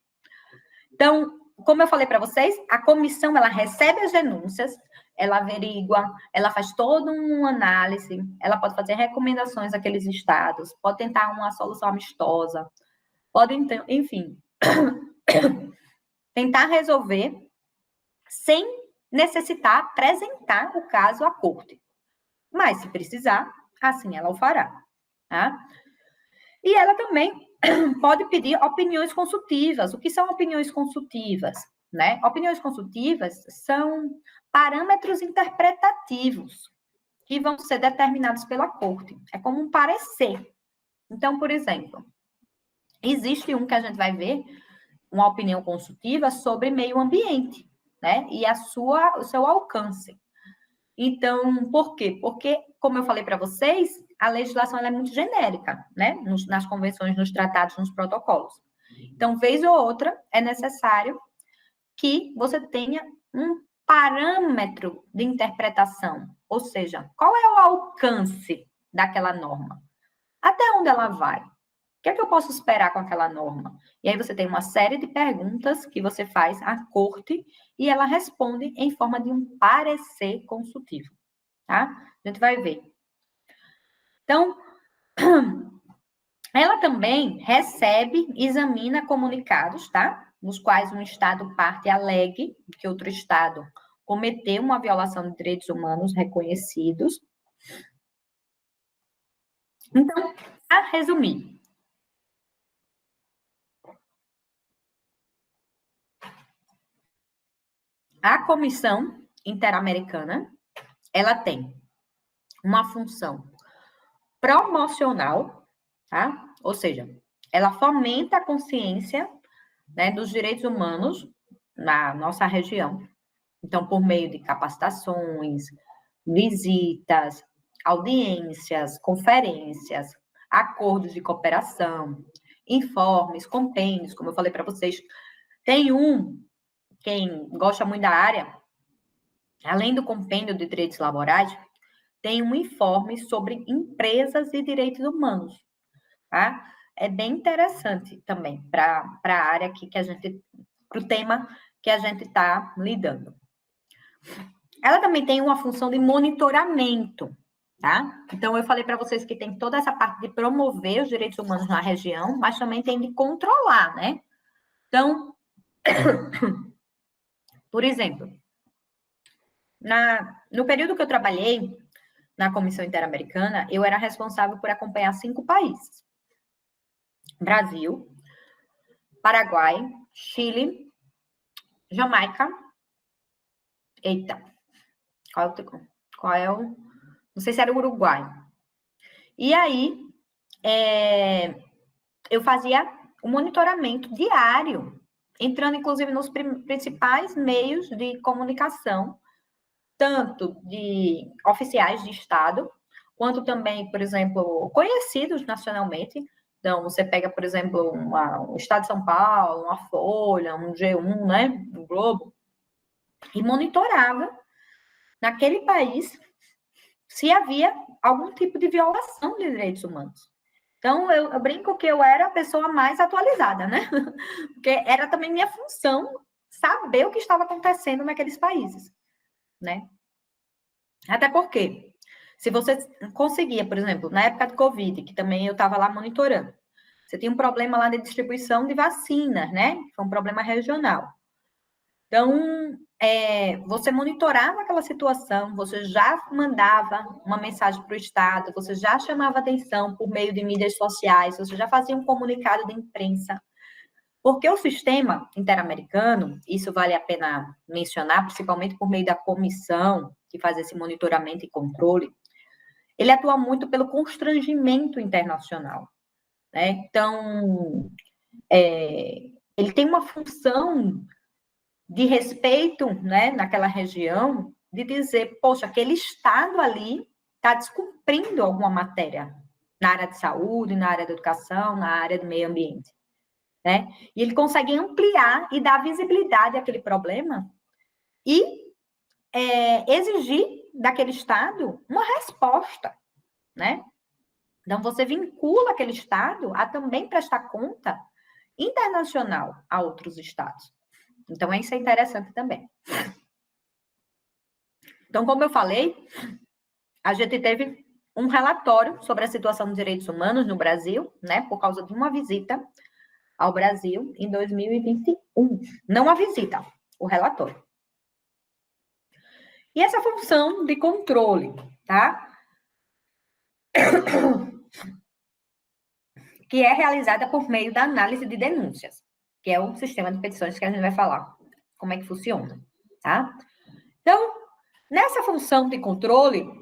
A: Então, como eu falei para vocês, a comissão ela recebe as denúncias, ela averigua, ela faz toda uma análise, ela pode fazer recomendações àqueles estados, pode tentar uma solução amistosa, pode, então, enfim, tentar resolver sem necessitar apresentar o caso à corte. Mas, se precisar, assim ela o fará. Tá? E ela também pode pedir opiniões consultivas. O que são opiniões consultivas? Né? Opiniões consultivas são parâmetros interpretativos que vão ser determinados pela corte. É como um parecer. Então, por exemplo, existe um que a gente vai ver, uma opinião consultiva sobre meio ambiente, né? E o seu alcance. Então, por quê? Porque, como eu falei para vocês, a legislação ela é muito genérica, né? Nas convenções, nos tratados, nos protocolos. Então, vez ou outra, é necessário que você tenha um parâmetro de interpretação, ou seja, qual é o alcance daquela norma? Até onde ela vai? O que é que eu posso esperar com aquela norma? E aí você tem uma série de perguntas que você faz à corte e ela responde em forma de um parecer consultivo, tá? A gente vai ver. Então, ela também recebe, examina comunicados, tá? Nos quais um Estado parte alegue que outro Estado cometeu uma violação de direitos humanos reconhecidos. Então, a resumir, a Comissão Interamericana, ela tem uma função promocional, tá? Ou seja, ela fomenta a consciência, né, dos direitos humanos na nossa região. Então, por meio de capacitações, visitas, audiências, conferências, acordos de cooperação, informes, compêndios, como eu falei para vocês. Tem quem gosta muito da área, além do compêndio de direitos laborais, tem um informe sobre empresas e direitos humanos, tá? É bem interessante também para a área aqui para o tema que a gente está lidando. Ela também tem uma função de monitoramento, tá? Então, eu falei para vocês que tem toda essa parte de promover os direitos humanos na região, mas também tem de controlar, né? Então, por exemplo, no período que eu trabalhei na Comissão Interamericana, eu era responsável por acompanhar 5 países. Brasil, Paraguai, Chile, Jamaica. Eita, qual é o... Não sei se era o Uruguai. E aí, eu fazia o monitoramento diário, entrando, inclusive, nos principais meios de comunicação, tanto de oficiais de Estado, quanto também, por exemplo, conhecidos nacionalmente. Então, você pega, por exemplo, o Estado de São Paulo, uma Folha, um G1, né, um Globo, e monitorava naquele país se havia algum tipo de violação de direitos humanos. Então, eu brinco que eu era a pessoa mais atualizada, né? Porque era também minha função saber o que estava acontecendo naqueles países, né? Até porque, Se você conseguia, por exemplo, na época de Covid, que também eu estava lá monitorando, você tinha um problema lá de distribuição de vacinas, né? Foi um problema regional. Então, você monitorava aquela situação, você já mandava uma mensagem para o Estado, você já chamava atenção por meio de mídias sociais, você já fazia um comunicado de imprensa. Porque o sistema interamericano, isso vale a pena mencionar, principalmente por meio da comissão que faz esse monitoramento e controle, ele atua muito pelo constrangimento internacional, né? Então, ele tem uma função de respeito, né, naquela região, de dizer, poxa, aquele Estado ali está descumprindo alguma matéria na área de saúde, na área da educação, na área do meio ambiente, né? E ele consegue ampliar e dar visibilidade àquele problema e exigir daquele Estado uma resposta, né? Então, você vincula aquele Estado a também prestar conta internacional a outros Estados. Então, isso é interessante também. Então, como eu falei, a gente teve um relatório sobre a situação dos direitos humanos no Brasil, né, por causa de uma visita ao Brasil em 2021. Não a visita, o relatório. E essa função de controle, tá? Que é realizada por meio da análise de denúncias, que é o sistema de petições que a gente vai falar, como é que funciona, tá? Então, nessa função de controle,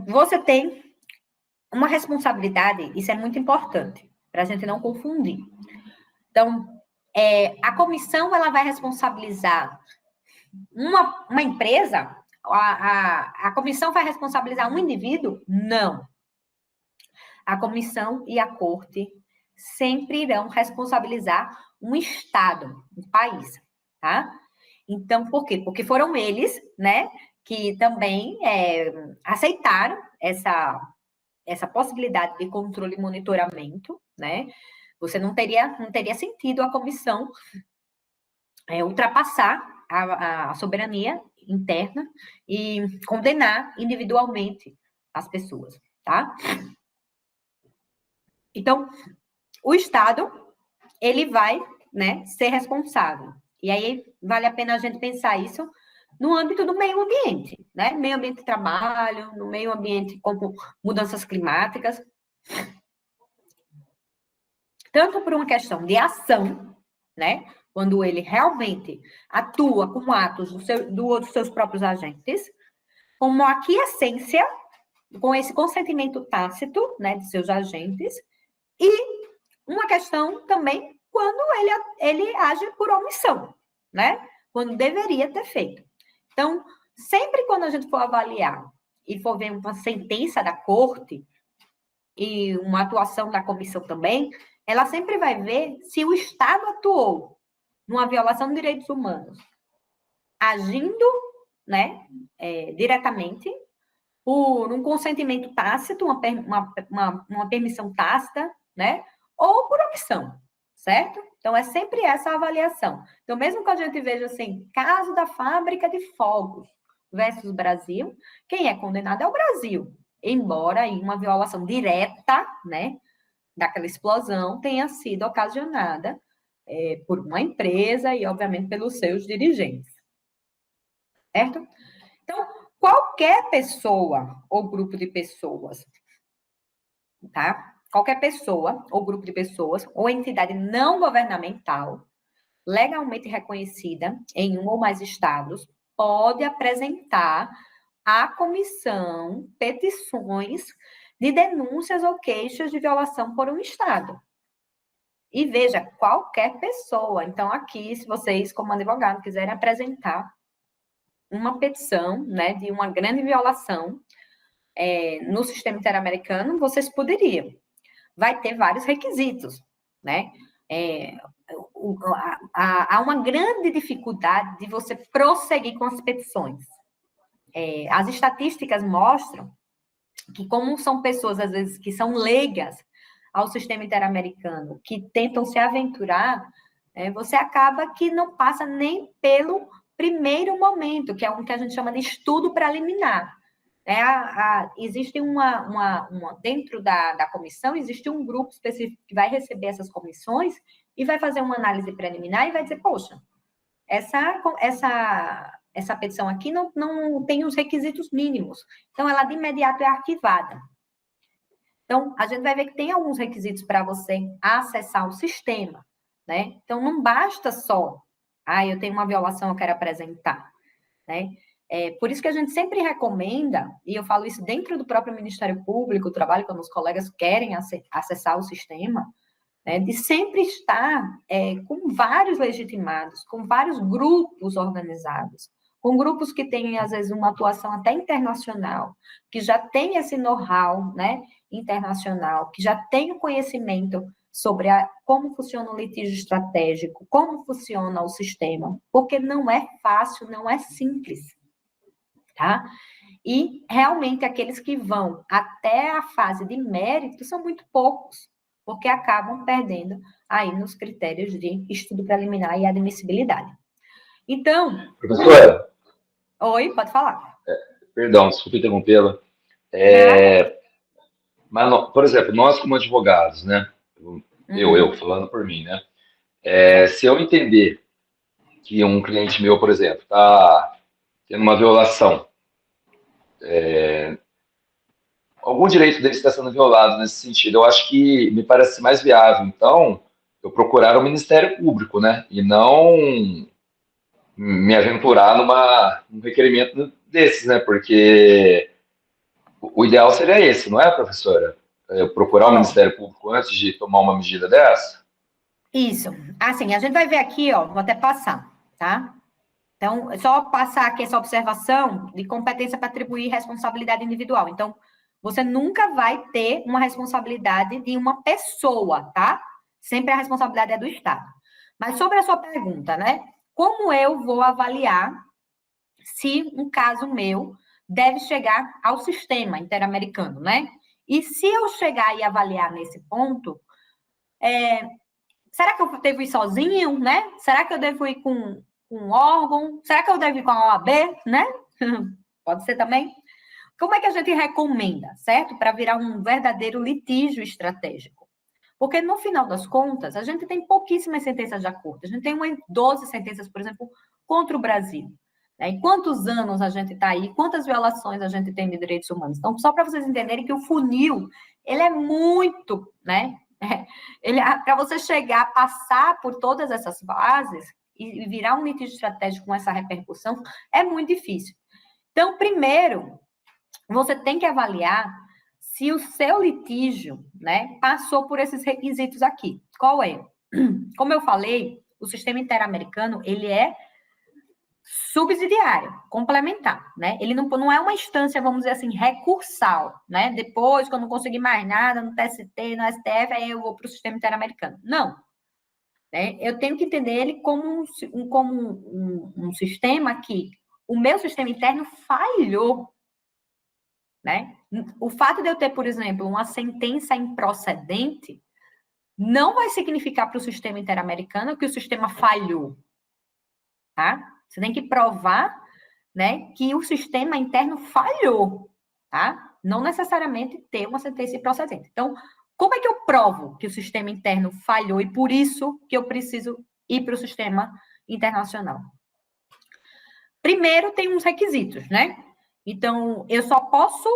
A: você tem uma responsabilidade, isso é muito importante, para a gente não confundir. Então, a comissão, ela vai responsabilizar uma empresa, a comissão vai responsabilizar um indivíduo? Não. A comissão e a corte sempre irão responsabilizar um Estado, um país, tá? Então, por quê? Porque foram eles, né, que também aceitaram essa possibilidade de controle e monitoramento, né? Você não teria sentido a comissão ultrapassar a soberania interna e condenar individualmente as pessoas, tá? Então, o Estado, ele vai, né, ser responsável. E aí, vale a pena a gente pensar isso no âmbito do meio ambiente, né? Meio ambiente de trabalho, no meio ambiente como mudanças climáticas. Tanto por uma questão de ação, né? Quando ele realmente atua com atos dos seus próprios agentes, como a aquiescência, com esse consentimento tácito, né, de seus agentes, e uma questão também quando ele age por omissão, né? Quando deveria ter feito. Então, sempre quando a gente for avaliar e for ver uma sentença da corte e uma atuação da comissão também, ela sempre vai ver se o Estado atuou numa violação de direitos humanos, agindo, né, diretamente, por um consentimento tácito, uma permissão tácita, né, ou por omissão, certo? Então, é sempre essa avaliação. Então, mesmo que a gente veja, assim, caso da fábrica de fogos versus Brasil, quem é condenado é o Brasil, embora em uma violação direta, né, daquela explosão tenha sido ocasionada por uma empresa e, obviamente, pelos seus dirigentes, certo? Então, qualquer pessoa ou grupo de pessoas, tá? Qualquer pessoa ou grupo de pessoas ou entidade não governamental legalmente reconhecida em um ou mais estados pode apresentar à comissão petições de denúncias ou queixas de violação por um estado. E veja, qualquer pessoa. Então, aqui, se vocês, como advogado, quiserem apresentar uma petição, né, de uma grande violação no sistema interamericano, vocês poderiam. Vai ter vários requisitos, né? Há uma grande dificuldade de você prosseguir com as petições. As estatísticas mostram que, como são pessoas, às vezes, que são leigas, ao sistema interamericano, que tentam se aventurar, você acaba que não passa nem pelo primeiro momento, que é um que a gente chama de estudo preliminar. Existe dentro da comissão, existe um grupo específico que vai receber essas comissões e vai fazer uma análise preliminar e vai dizer, poxa, essa petição aqui não tem os requisitos mínimos, então ela de imediato é arquivada. Então, a gente vai ver que tem alguns requisitos para você acessar o sistema, né? Então, não basta só, eu tenho uma violação, eu quero apresentar, né? Por isso que a gente sempre recomenda, e eu falo isso dentro do próprio Ministério Público, o trabalho quando os colegas querem acessar o sistema, né, de sempre estar com vários legitimados, com vários grupos organizados, com grupos que têm, às vezes, uma atuação até internacional, que já tem esse know-how, né, internacional, que já tem o conhecimento sobre como funciona o litígio estratégico, como funciona o sistema, porque não é fácil, não é simples, tá? E, realmente, aqueles que vão até a fase de mérito são muito poucos, porque acabam perdendo aí nos critérios de estudo preliminar e admissibilidade. Então...
C: Professora?
A: Oi, pode falar.
C: Perdão, desculpe interrompê-la. Mas, por exemplo, nós como advogados, né? Eu falando por mim, né? Se eu entender que um cliente meu, por exemplo, está tendo uma violação, algum direito dele está sendo violado nesse sentido, eu acho que me parece mais viável, então, eu procurar o Ministério Público, né? E não me aventurar num requerimento desses, né? Porque o ideal seria esse, não é, professora? Procurar o Ministério Público antes de tomar uma medida dessa?
A: Isso. Assim, a gente vai ver aqui, vou até passar, tá? Então, é só passar aqui essa observação de competência para atribuir responsabilidade individual. Então, você nunca vai ter uma responsabilidade de uma pessoa, tá? Sempre a responsabilidade é do Estado. Mas sobre a sua pergunta, né? Como eu vou avaliar se um caso meu deve chegar ao sistema interamericano, né? E se eu chegar e avaliar nesse ponto, será que eu devo ir sozinho, né? Será que eu devo ir com um órgão? Será que eu devo ir com a OAB, né? Pode ser também. Como é que a gente recomenda, certo? Para virar um verdadeiro litígio estratégico. Porque, no final das contas, a gente tem pouquíssimas sentenças de acordo. A gente tem 12 sentenças, por exemplo, contra o Brasil. Em quantos anos a gente está aí? Quantas violações a gente tem de direitos humanos? Então, só para vocês entenderem que o funil, ele é muito, né? Para você chegar, passar por todas essas bases e virar um litígio estratégico com essa repercussão, é muito difícil. Então, primeiro, você tem que avaliar se o seu litígio, né, passou por esses requisitos aqui. Qual é? Como eu falei, o sistema interamericano, ele é subsidiário, complementar, né? Ele não é uma instância, vamos dizer assim, recursal, né? Depois, quando não conseguir mais nada no TST, no STF, aí eu vou para o sistema interamericano. Não. Eu tenho que entender ele como um sistema que o meu sistema interno falhou, né? O fato de eu ter, por exemplo, uma sentença improcedente não vai significar para o sistema interamericano que o sistema falhou, tá? Você tem que provar, né, que o sistema interno falhou, tá? Não necessariamente ter uma sentença improcedente. Então, como é que eu provo que o sistema interno falhou e por isso que eu preciso ir para o sistema internacional? Primeiro, tem uns requisitos, né? Então, eu só posso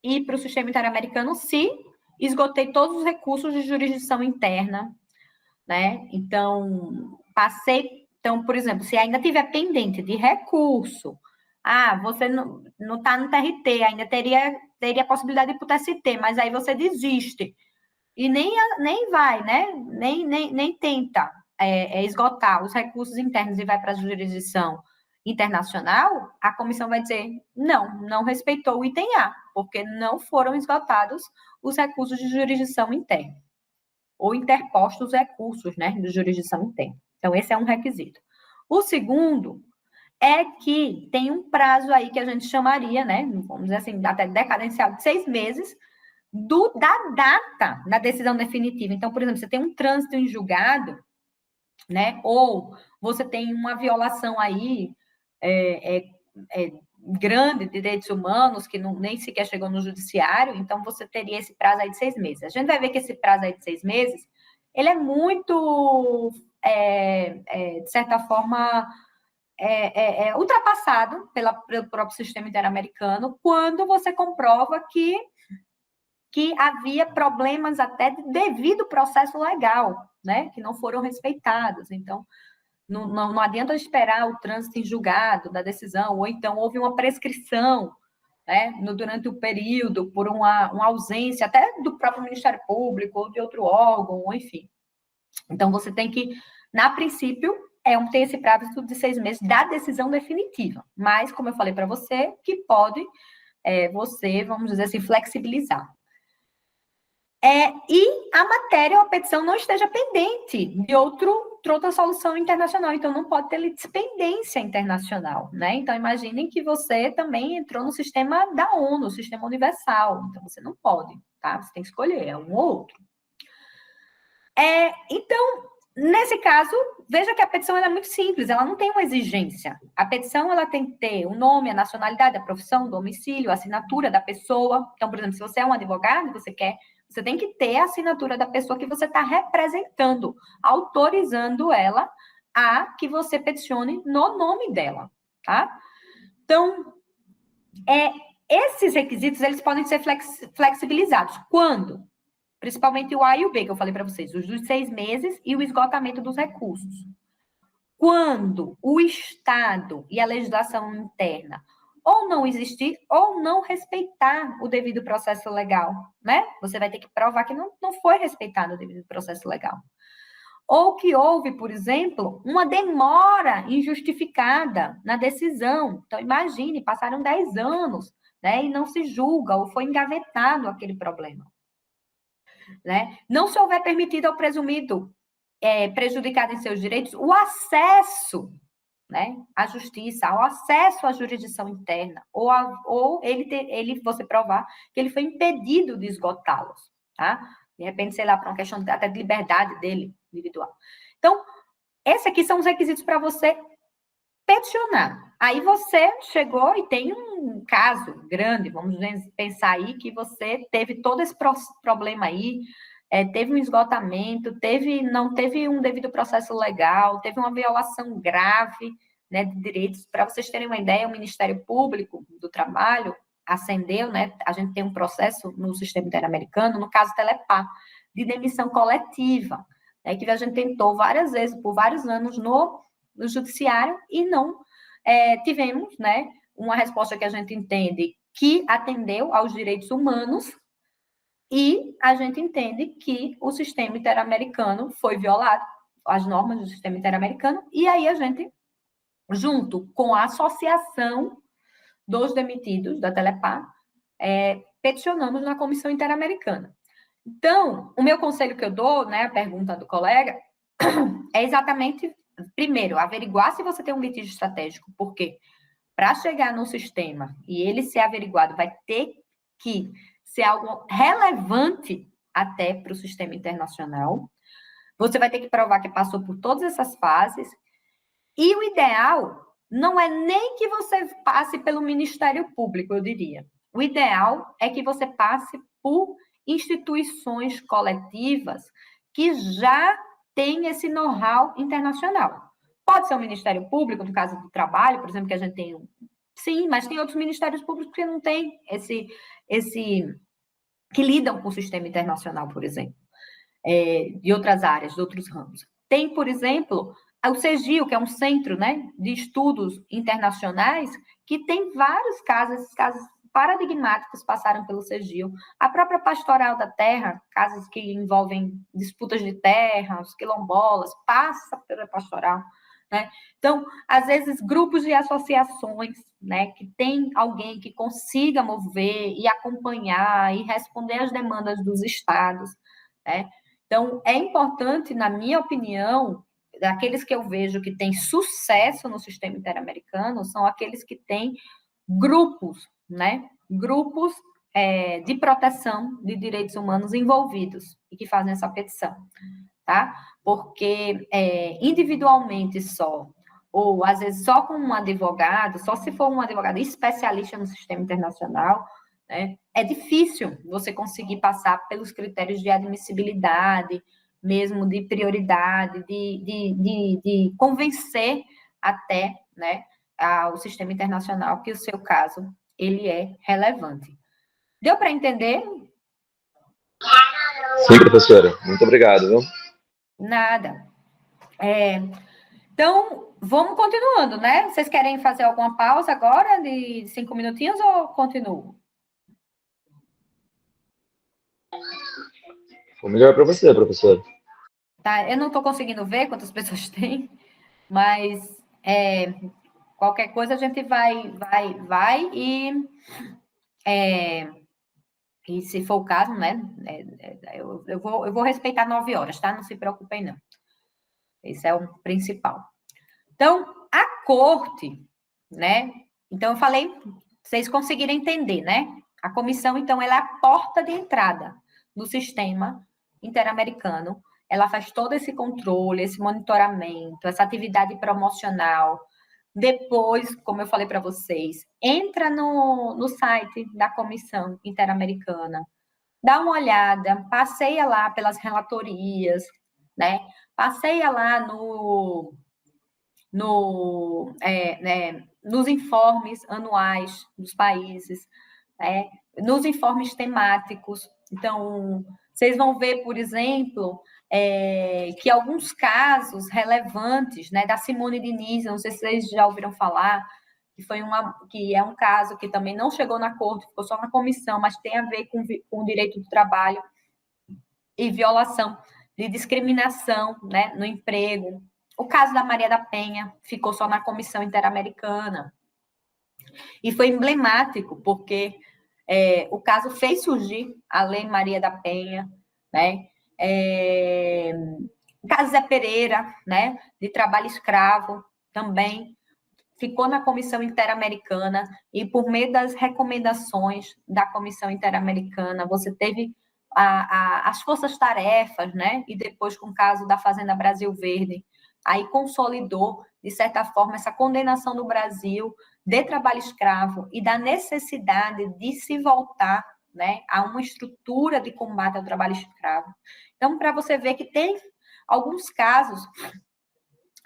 A: ir para o sistema interamericano se esgotei todos os recursos de jurisdição interna, né? Então, Então, por exemplo, se ainda tiver pendente de recurso, você não está no TRT, ainda teria a possibilidade de ir para o TST, mas aí você desiste. E nem vai, né? Nem tenta esgotar os recursos internos e vai para a jurisdição internacional, a comissão vai dizer, não respeitou o item A, porque não foram esgotados os recursos de jurisdição interna, ou interpostos recursos, né, de jurisdição interna. Então, esse é um requisito. O segundo é que tem um prazo aí que a gente chamaria, né, vamos dizer assim, até decadencial de 6 meses, da data da decisão definitiva. Então, por exemplo, você tem um trânsito em julgado, né? Ou você tem uma violação aí grande de direitos humanos, que nem sequer chegou no judiciário, então você teria esse prazo aí de 6 meses. A gente vai ver que esse prazo aí de 6 meses, ele é muito, de certa forma, ultrapassado pelo próprio sistema interamericano, quando você comprova que havia problemas até de devido processo legal, né, que não foram respeitados. Então, não adianta esperar o trânsito em julgado da decisão, ou então houve uma prescrição, né, durante o período, por uma ausência até do próprio Ministério Público, ou de outro órgão, enfim. Então, você tem que, na princípio, ter esse prazo de 6 meses da decisão definitiva. Mas, como eu falei para você, que pode você, vamos dizer assim, flexibilizar. E a matéria ou a petição não esteja pendente de outra solução internacional, então não pode ter litispendência internacional, né? Então, imaginem que você também entrou no sistema da ONU, o sistema universal, então você não pode, tá? Você tem que escolher, um ou outro. Então, nesse caso, veja que a petição é muito simples, ela não tem uma exigência. A petição ela tem que ter o nome, a nacionalidade, a profissão, o domicílio, a assinatura da pessoa. Então, por exemplo, se você é um advogado, você tem que ter a assinatura da pessoa que você está representando, autorizando ela a que você peticione no nome dela, tá? Então, esses requisitos, eles podem ser flexibilizados. Quando? Principalmente o A e o B, que eu falei para vocês, os dos 6 meses e o esgotamento dos recursos. Quando o Estado e a legislação interna ou não existir, ou não respeitar o devido processo legal, né? Você vai ter que provar que não foi respeitado o devido processo legal. Ou que houve, por exemplo, uma demora injustificada na decisão. Então, imagine, passaram 10 anos, né? E não se julga, ou foi engavetado aquele problema. Né? Não se houver permitido ao presumido prejudicado em seus direitos o acesso, né, à justiça, o acesso à jurisdição interna, ou você provar que ele foi impedido de esgotá-los, tá? De repente, sei lá, por uma questão até de liberdade dele, individual. Então, esses aqui são os requisitos para você peticionar. Aí você chegou e tem um caso grande, vamos pensar aí que você teve todo esse problema aí, teve um esgotamento, não teve um devido processo legal, teve uma violação grave, né, de direitos. Para vocês terem uma ideia, o Ministério Público do Trabalho acendeu, né, a gente tem um processo no sistema interamericano, no caso Telepar, de demissão coletiva, né, que a gente tentou várias vezes, por vários anos, no judiciário, e não tivemos, né, uma resposta que a gente entende que atendeu aos direitos humanos, e a gente entende que o sistema interamericano foi violado, as normas do sistema interamericano, e aí a gente, junto com a associação dos demitidos da Telepar, peticionamos na Comissão Interamericana. Então, o meu conselho que eu dou, né, a pergunta do colega, é exatamente, primeiro, averiguar se você tem um litígio estratégico, porque para chegar no sistema e ele ser averiguado, vai ter que ser algo relevante até para o sistema internacional. Você vai ter que provar que passou por todas essas fases. E o ideal não é nem que você passe pelo Ministério Público, eu diria. O ideal é que você passe por instituições coletivas que já têm esse know-how internacional. Pode ser o Ministério Público, no caso do trabalho, por exemplo, que a gente tem sim, mas tem outros ministérios públicos que não têm que lidam com o sistema internacional, por exemplo, de outras áreas, de outros ramos. Tem, por exemplo, o CEGIL, que é um centro, né, de estudos internacionais, que tem vários casos, esses casos paradigmáticos passaram pelo CEGIL. A própria Pastoral da Terra, casos que envolvem disputas de terras, quilombolas, passa pela pastoral. Né? Então, às vezes, grupos de associações, né, que tem alguém que consiga mover e acompanhar e responder às demandas dos estados. Né? Então, é importante, na minha opinião, daqueles que eu vejo que têm sucesso no sistema interamericano, são aqueles que têm grupos, né? Grupos de proteção de direitos humanos envolvidos e que fazem essa petição, tá? Porque individualmente só, ou às vezes só com um advogado, só se for um advogado especialista no sistema internacional, né, é difícil você conseguir passar pelos critérios de admissibilidade, mesmo de prioridade, de convencer até, né, ao sistema internacional que o seu caso ele é relevante. Deu para entender?
C: Sim, professora. Muito obrigado, viu?
A: Nada. Então, vamos continuando, né? Vocês querem fazer alguma pausa agora de 5 minutinhos ou continuo?
C: O melhor para você, professora.
A: Tá, eu não estou conseguindo ver quantas pessoas tem, mas qualquer coisa a gente vai e se for o caso, né? Eu vou respeitar 9 horas, tá? Não se preocupem, não. Esse é o principal. Então, a corte, né? Então, eu falei, vocês conseguiram entender, né? A comissão, então, ela é a porta de entrada do sistema interamericano. Ela faz todo esse controle, esse monitoramento, essa atividade promocional. Depois, como eu falei para vocês, entra no site da Comissão Interamericana, dá uma olhada, passeia lá pelas relatorias, né? Passeia lá nos informes anuais dos países, né? Nos informes temáticos. Então, vocês vão ver, por exemplo, que alguns casos relevantes, né, da Simone Diniz, não sei se vocês já ouviram falar, que é um caso que também não chegou na corte, ficou só na comissão, mas tem a ver com o direito do trabalho e violação de discriminação, né, no emprego. O caso da Maria da Penha ficou só na Comissão Interamericana. E foi emblemático, porque o caso fez surgir a Lei Maria da Penha, né? O caso Zé Pereira, né, de trabalho escravo, também ficou na Comissão Interamericana, e por meio das recomendações da Comissão Interamericana, você teve as forças-tarefas, né? E depois, com o caso da Fazenda Brasil Verde, aí consolidou, de certa forma, essa condenação do Brasil de trabalho escravo e da necessidade de se voltar, né, a uma estrutura de combate ao trabalho escravo. Então, para você ver que tem alguns casos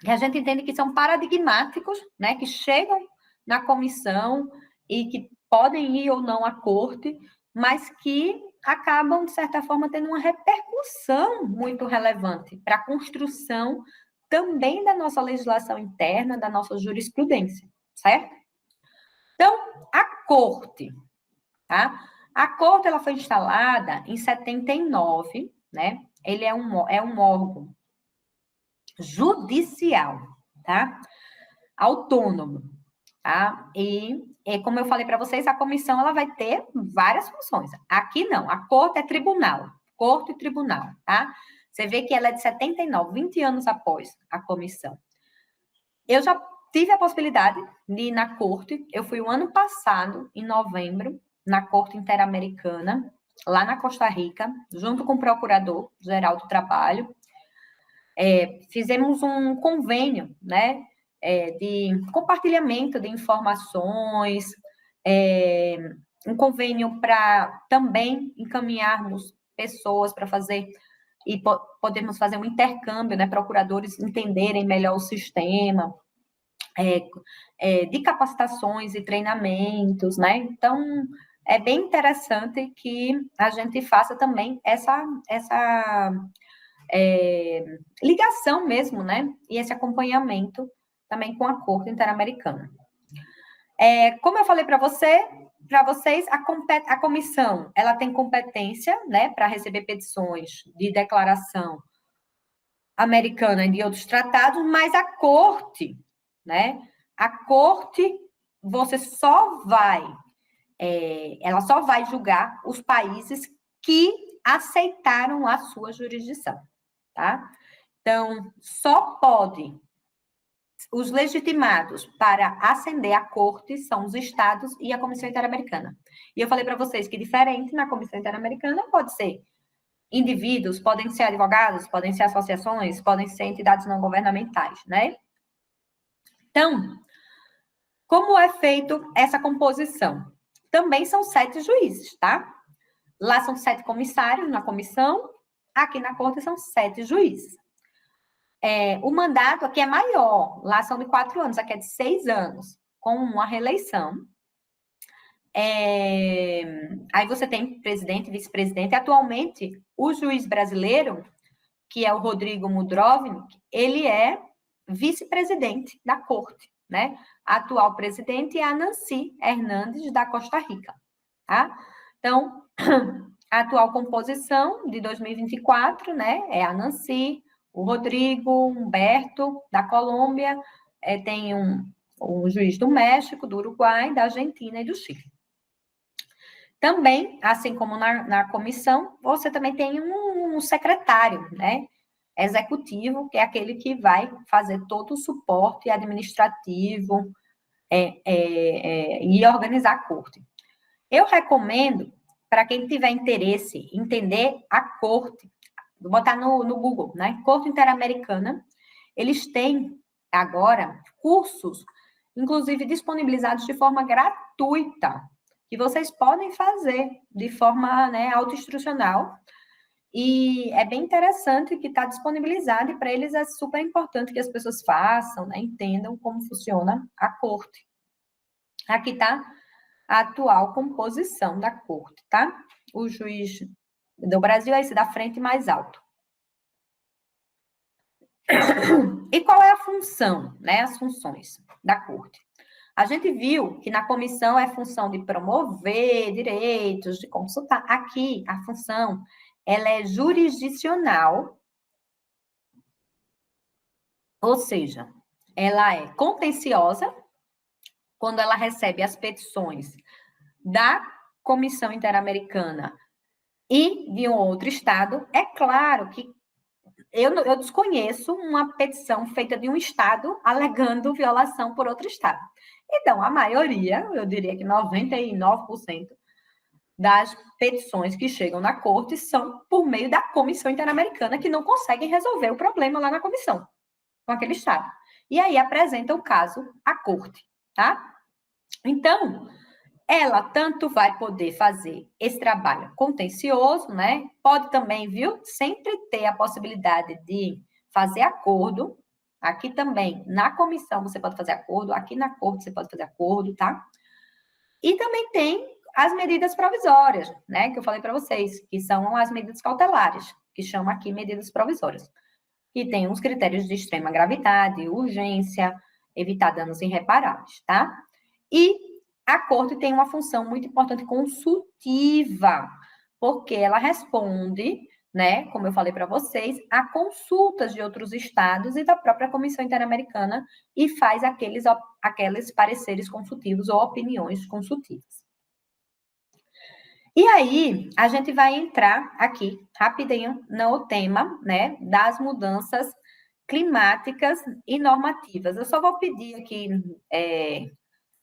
A: que a gente entende que são paradigmáticos, né, que chegam na comissão e que podem ir ou não à corte, mas que acabam, de certa forma, tendo uma repercussão muito relevante para a construção também da nossa legislação interna, da nossa jurisprudência, certo? Então, a corte, tá? A corte, ela foi instalada em 79, né? Ele é um órgão judicial, tá? Autônomo, tá? E como eu falei para vocês, a comissão ela vai ter várias funções. Aqui não, a corte é tribunal, corte e tribunal, tá? Você vê que ela é de 79, 20 anos após a comissão. Eu já tive a possibilidade de ir na corte, eu fui o ano passado, em novembro, na Corte Interamericana, lá na Costa Rica, junto com o Procurador-Geral do Trabalho. Fizemos um convênio, né, de compartilhamento de informações, um convênio para também encaminharmos pessoas para fazer, e podemos fazer um intercâmbio, né, procuradores entenderem melhor o sistema, de capacitações e treinamentos, né? Então, é bem interessante que a gente faça também essa ligação mesmo, né? E esse acompanhamento também com a Corte Interamericana. Como eu falei para vocês, a comissão, ela tem competência, né, para receber petições de declaração americana e de outros tratados, mas a Corte, né? A Corte, você só vai, ela só vai julgar os países que aceitaram a sua jurisdição, tá? Então, só pode os legitimados para ascender à corte são os estados e a Comissão Interamericana. E eu falei para vocês que diferente na Comissão Interamericana pode ser indivíduos, podem ser advogados, podem ser associações, podem ser entidades não governamentais, né? Então, como é feito essa composição? Também são 7 juízes, tá? Lá são 7 comissários na comissão, aqui na corte são 7 juízes. O mandato aqui é maior, lá são de 4 anos, aqui é de 6 anos, com uma reeleição. Aí você tem presidente, vice-presidente. Atualmente, o juiz brasileiro, que é o Rodrigo Mudrovnik, ele é vice-presidente da corte, né? A atual presidente é a Nancy Hernandes, da Costa Rica, tá? Então, a atual composição de 2024, né? É a Nancy, o Rodrigo, Humberto, da Colômbia, tem um juiz do México, do Uruguai, da Argentina e do Chile. Também, assim como na comissão, você também tem um secretário, né? Executivo, que é aquele que vai fazer todo o suporte administrativo e organizar a corte. Eu recomendo, para quem tiver interesse em entender a corte, vou botar no Google, né? Corte Interamericana, eles têm agora cursos, inclusive disponibilizados de forma gratuita, que vocês podem fazer de forma, né, autoinstrucional. E é bem interessante que está disponibilizado, e para eles é super importante que as pessoas façam, né, entendam como funciona a corte. Aqui está a atual composição da corte, tá? O juiz do Brasil é esse da frente mais alto. E qual é a função, né? As funções da corte. A gente viu que na comissão é função de promover direitos, de consultar. Aqui, a função, ela é jurisdicional, ou seja, ela é contenciosa, quando ela recebe as petições da Comissão Interamericana e de um outro estado. É claro que eu desconheço uma petição feita de um estado alegando violação por outro estado. Então, a maioria, eu diria que 99% das petições que chegam na corte são por meio da Comissão Interamericana, que não conseguem resolver o problema lá na comissão, com aquele estado. E aí apresenta o caso à corte, tá? Então, ela tanto vai poder fazer esse trabalho contencioso, né? Pode também, viu? Sempre ter a possibilidade de fazer acordo. Aqui também, na comissão, você pode fazer acordo. Aqui na corte, você pode fazer acordo, tá? E também tem as medidas provisórias, né? Que eu falei para vocês, que são as medidas cautelares, que chama aqui medidas provisórias. E tem uns critérios de extrema gravidade, urgência, evitar danos irreparáveis, tá? E a corte tem uma função muito importante consultiva, porque ela responde, né, como eu falei para vocês, a consultas de outros estados e da própria Comissão Interamericana e faz aqueles pareceres consultivos ou opiniões consultivas. E aí, a gente vai entrar aqui, rapidinho, no tema, né, das mudanças climáticas e normativas. Eu só vou pedir aqui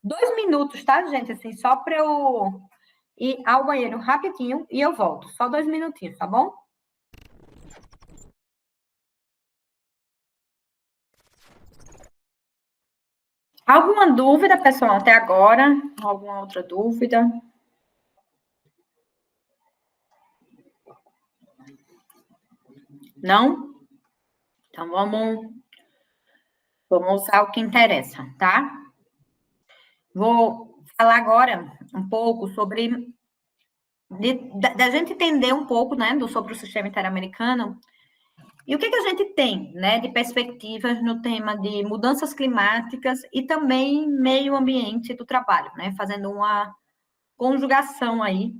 A: 2 minutos, tá, gente? Assim, só para eu ir ao banheiro rapidinho e eu volto. Só 2 minutinhos, tá bom? Alguma dúvida, pessoal, até agora? Alguma outra dúvida? Não? Então, vamos usar o que interessa, tá? Vou falar agora um pouco sobre da gente entender um pouco, né, sobre o sistema interamericano e o que a gente tem, né, de perspectivas no tema de mudanças climáticas e também meio ambiente do trabalho, né, fazendo uma conjugação aí.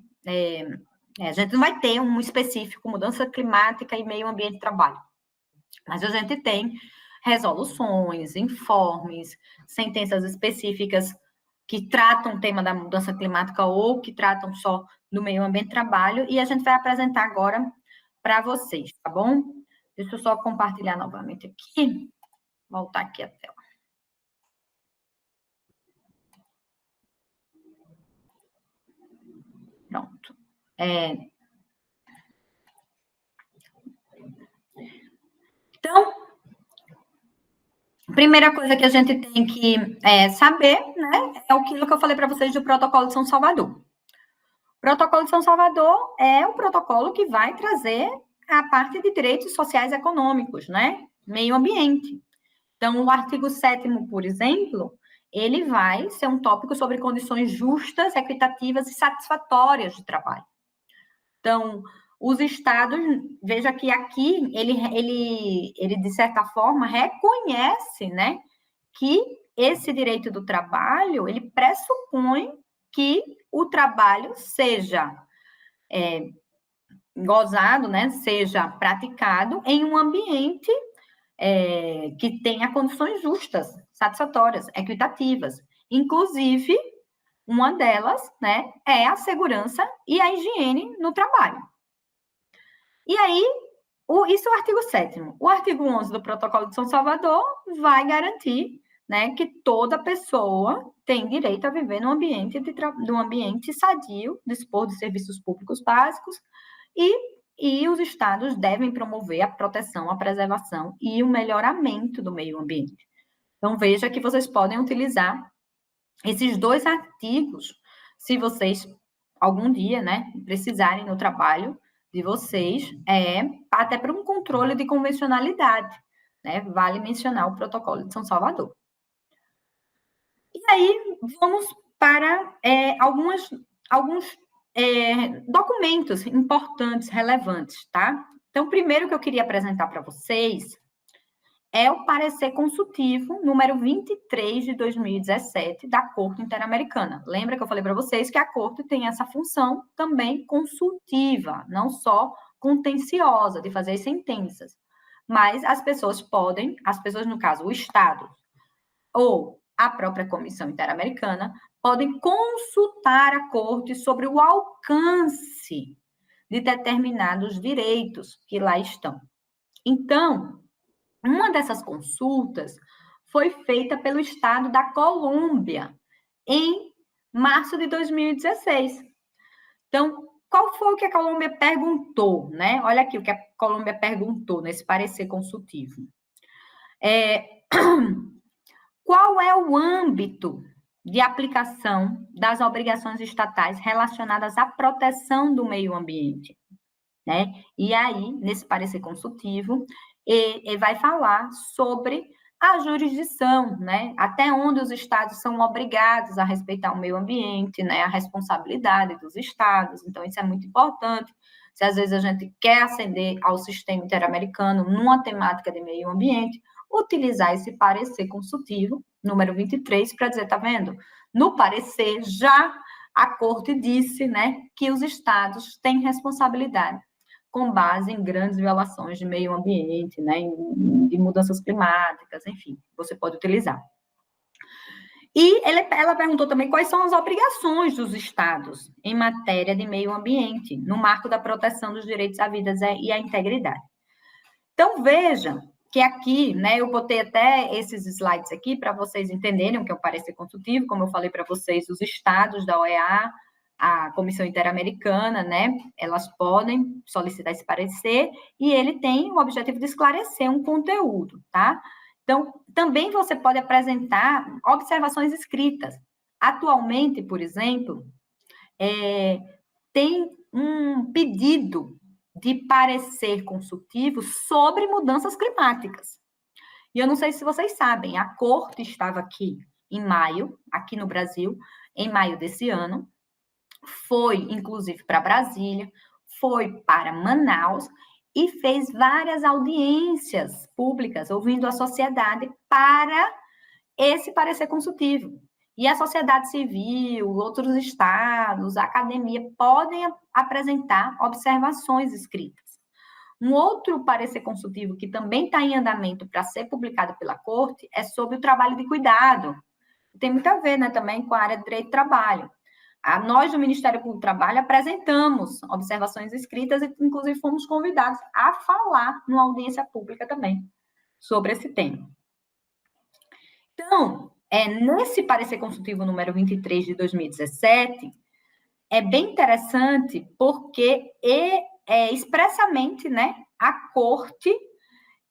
A: A gente não vai ter um específico mudança climática e meio ambiente do trabalho, mas a gente tem resoluções, informes, sentenças específicas que tratam o tema da mudança climática ou que tratam só do meio ambiente de trabalho, e a gente vai apresentar agora para vocês, tá bom? Deixa eu só compartilhar novamente aqui. Voltar aqui a tela. Então, a primeira coisa que a gente tem que saber, né, é aquilo que eu falei para vocês do Protocolo de São Salvador. O Protocolo de São Salvador é o protocolo que vai trazer a parte de direitos sociais e econômicos, né, meio ambiente. Então, o artigo 7º, por exemplo, ele vai ser um tópico sobre condições justas, equitativas e satisfatórias de trabalho. Então, os estados, veja que aqui ele de certa forma reconhece, né, que esse direito do trabalho, ele pressupõe que o trabalho seja gozado, né, seja praticado em um ambiente que tenha condições justas, satisfatórias, equitativas. Inclusive, uma delas, né, é a segurança e a higiene no trabalho. E aí, isso é o artigo 7º. O artigo 11 do Protocolo de São Salvador vai garantir, né, que toda pessoa tem direito a viver num ambiente sadio, dispor de serviços públicos básicos, e os estados devem promover a proteção, a preservação e o melhoramento do meio ambiente. Então, veja que vocês podem utilizar esses 2 artigos, se vocês, algum dia, né, precisarem no trabalho de vocês, até para um controle de convencionalidade, né? Vale mencionar o Protocolo de São Salvador. E aí, vamos para alguns documentos importantes, relevantes, tá? Então, primeiro que eu queria apresentar para vocês é o parecer consultivo número 23 de 2017 da Corte Interamericana. Lembra que eu falei para vocês que a Corte tem essa função também consultiva, não só contenciosa, de fazer sentenças. Mas as pessoas, no caso, o Estado ou a própria Comissão Interamericana, podem consultar a Corte sobre o alcance de determinados direitos que lá estão. Então, uma dessas consultas foi feita pelo Estado da Colômbia em março de 2016. Então, qual foi o que a Colômbia perguntou, né? Olha aqui o que a Colômbia perguntou nesse parecer consultivo. Qual é o âmbito de aplicação das obrigações estatais relacionadas à proteção do meio ambiente, né? E aí, nesse parecer consultivo, ele vai falar sobre a jurisdição, né? Até onde os estados são obrigados a respeitar o meio ambiente, né? A responsabilidade dos estados. Então, isso é muito importante. Se às vezes a gente quer ascender ao sistema interamericano numa temática de meio ambiente, utilizar esse parecer consultivo, número 23, para dizer, tá vendo? No parecer, já a Corte disse, né, que os estados têm responsabilidade com base em grandes violações de meio ambiente, né, de mudanças climáticas, enfim, você pode utilizar. E ela perguntou também quais são as obrigações dos estados em matéria de meio ambiente, no marco da proteção dos direitos à vida e à integridade. Então, vejam que aqui, né, eu botei até esses slides aqui para vocês entenderem o que é o parecer consultivo, como eu falei para vocês, os estados da OEA, a Comissão Interamericana, né, elas podem solicitar esse parecer, e ele tem o objetivo de esclarecer um conteúdo, tá? Então, também você pode apresentar observações escritas. Atualmente, por exemplo, tem um pedido de parecer consultivo sobre mudanças climáticas. E eu não sei se vocês sabem, a Corte estava aqui em maio, aqui no Brasil, em maio desse ano, foi, inclusive, para Brasília, foi para Manaus e fez várias audiências públicas, ouvindo a sociedade para esse parecer consultivo. E a sociedade civil, outros estados, a academia podem apresentar observações escritas. Um outro parecer consultivo que também está em andamento para ser publicado pela Corte é sobre o trabalho de cuidado. Tem muito a ver, né, também com a área de direito do trabalho. Nós, do Ministério Público do Trabalho, apresentamos observações escritas e, inclusive, fomos convidados a falar numa audiência pública também sobre esse tema. Então, nesse parecer consultivo número 23 de 2017, é bem interessante porque expressamente, né, a Corte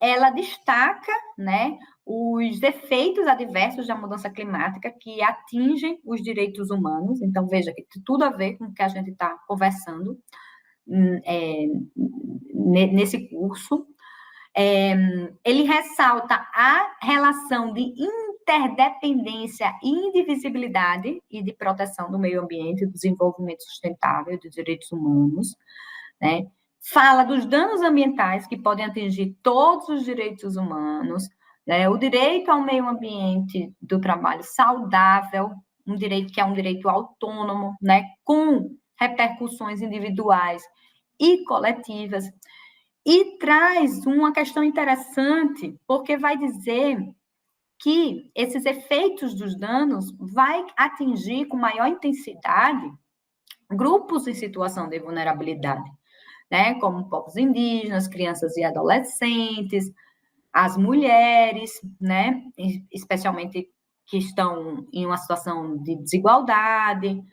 A: ela destaca, né, os efeitos adversos da mudança climática que atingem os direitos humanos. Então, veja que tem tudo a ver com o que a gente está conversando nesse curso. Ele ressalta a relação de interdependência e indivisibilidade e de proteção do meio ambiente, do desenvolvimento sustentável e dos direitos humanos, né? Fala dos danos ambientais que podem atingir todos os direitos humanos, né? O direito ao meio ambiente do trabalho saudável, um direito que é um direito autônomo, né? Com repercussões individuais e coletivas. E traz uma questão interessante, porque vai dizer que esses efeitos dos danos vai atingir com maior intensidade grupos em situação de vulnerabilidade, né? Como povos indígenas, crianças e adolescentes, as mulheres, né? Especialmente que estão em uma situação de desigualdade,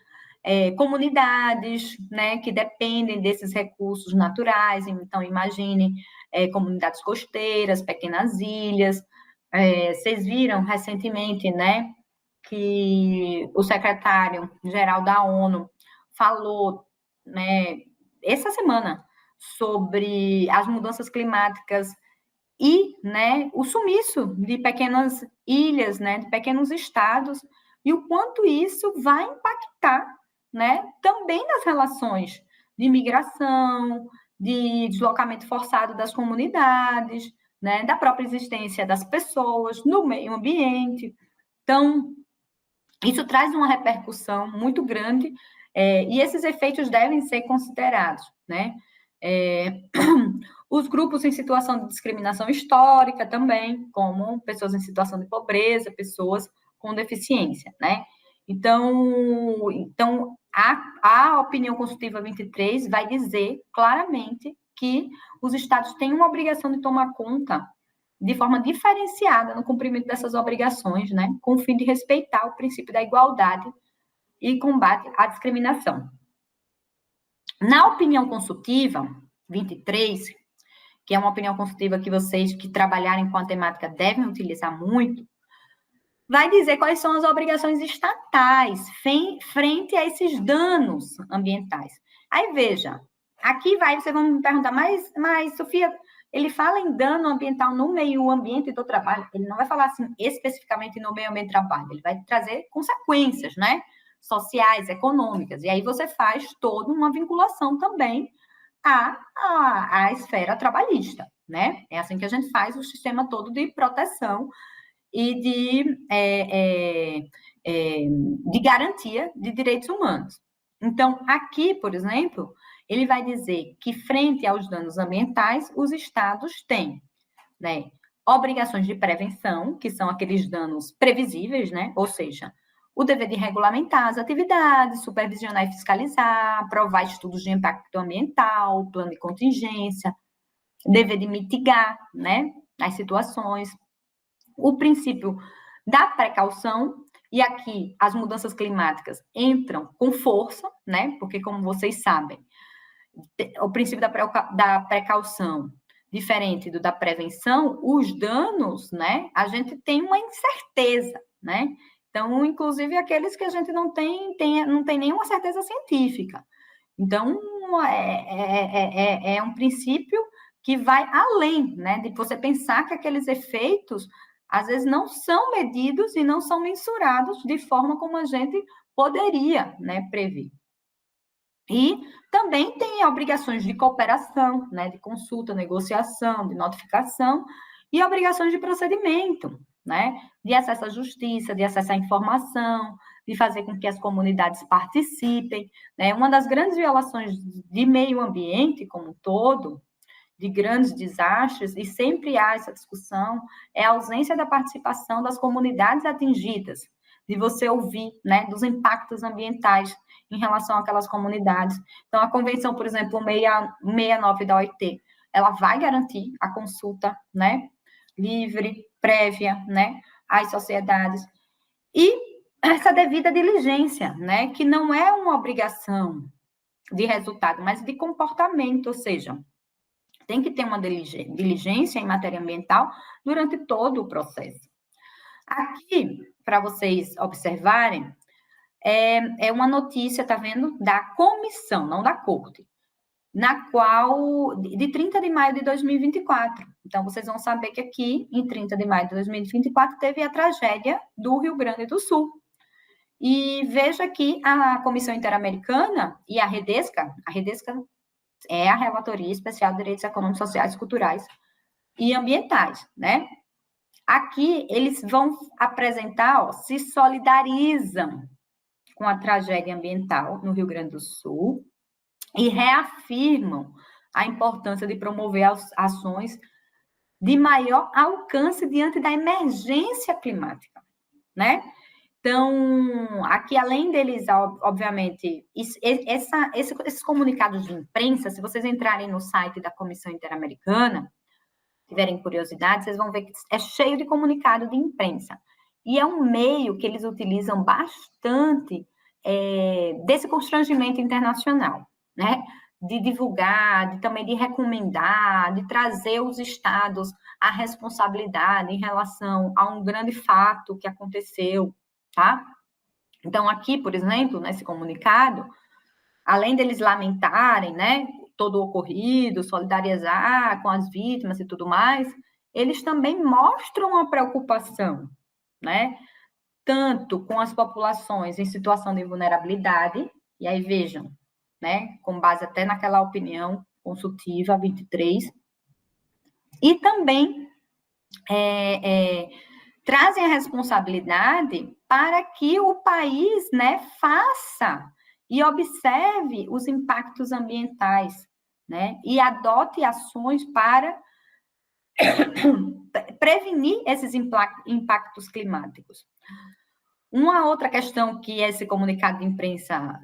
A: comunidades, né, que dependem desses recursos naturais. Então, imagine comunidades costeiras, pequenas ilhas. Vocês viram recentemente, né, que o secretário-geral da ONU falou, né, essa semana, sobre as mudanças climáticas e, né, o sumiço de pequenas ilhas, né, de pequenos estados, e o quanto isso vai impactar, né, também nas relações de migração, de deslocamento forçado das comunidades, né, da própria existência das pessoas no meio ambiente. Então, isso traz uma repercussão muito grande, e esses efeitos devem ser considerados, né? Os grupos em situação de discriminação histórica também, como pessoas em situação de pobreza, pessoas com deficiência, né? Então a opinião consultiva 23 vai dizer claramente que os estados têm uma obrigação de tomar conta de forma diferenciada no cumprimento dessas obrigações, né, com o fim de respeitar o princípio da igualdade e combate à discriminação. Na opinião consultiva 23, que é uma opinião consultiva que vocês que trabalharem com a temática devem utilizar muito, vai dizer quais são as obrigações estatais frente a esses danos ambientais. Aí, veja, aqui vocês vão me perguntar, mas Sofia, ele fala em dano ambiental no meio ambiente do trabalho, ele não vai falar assim especificamente no meio ambiente do trabalho, ele vai trazer consequências, né, sociais, econômicas, e aí você faz toda uma vinculação também à esfera trabalhista, né, é assim que a gente faz o sistema todo de proteção e de garantia de direitos humanos. Então, aqui, por exemplo, ele vai dizer que, frente aos danos ambientais, os estados têm, né, obrigações de prevenção, que são aqueles danos previsíveis, né, ou seja, o dever de regulamentar as atividades, supervisionar e fiscalizar, aprovar estudos de impacto ambiental, plano de contingência, dever de mitigar, né, as situações, o princípio da precaução, e aqui as mudanças climáticas entram com força, né? Porque, como vocês sabem, o princípio da precaução, diferente do da prevenção, os danos, né? A gente tem uma incerteza, né? Então, inclusive, aqueles que a gente não tem nenhuma certeza científica. Então, é um princípio que vai além, né? De você pensar que aqueles efeitos às vezes não são medidos e não são mensurados de forma como a gente poderia, né, prever. E também tem obrigações de cooperação, né, de consulta, negociação, de notificação e obrigações de procedimento, né, de acesso à justiça, de acesso à informação, de fazer com que as comunidades participem, né. Uma das grandes violações de meio ambiente como um todo, de grandes desastres, e sempre há essa discussão, é a ausência da participação das comunidades atingidas, de você ouvir, né, dos impactos ambientais em relação àquelas comunidades. Então, a convenção, por exemplo, 69 da OIT, ela vai garantir a consulta, né, livre, prévia, né, às sociedades. E essa devida diligência, né? Que não é uma obrigação de resultado, mas de comportamento, ou seja, tem que ter uma diligência em matéria ambiental durante todo o processo. Aqui, para vocês observarem, é uma notícia, tá vendo? Da comissão, não da corte, na qual, de 30 de maio de 2024. Então, vocês vão saber que aqui, em 30 de maio de 2024, teve a tragédia do Rio Grande do Sul. E veja que a Comissão Interamericana e a Redesca é a Relatoria Especial de Direitos Econômicos, Sociais, Culturais e Ambientais, né? Aqui, eles vão apresentar, ó, se solidarizam com a tragédia ambiental no Rio Grande do Sul e reafirmam a importância de promover as ações de maior alcance diante da emergência climática, né? Então, aqui, além deles, obviamente, esses comunicados de imprensa, se vocês entrarem no site da Comissão Interamericana, tiverem curiosidade, vocês vão ver que é cheio de comunicado de imprensa. E é um meio que eles utilizam bastante desse constrangimento internacional, né? De divulgar, também de recomendar, de trazer os estados à responsabilidade em relação a um grande fato que aconteceu, tá? Então, aqui, por exemplo, nesse comunicado, além deles lamentarem, né, todo o ocorrido, solidarizar com as vítimas e tudo mais, eles também mostram a preocupação, né, tanto com as populações em situação de vulnerabilidade, e aí vejam, né, com base até naquela opinião consultiva 23, e também trazem a responsabilidade para que o país, né, faça e observe os impactos ambientais, né, e adote ações para prevenir esses impactos climáticos. Uma outra questão que esse comunicado de imprensa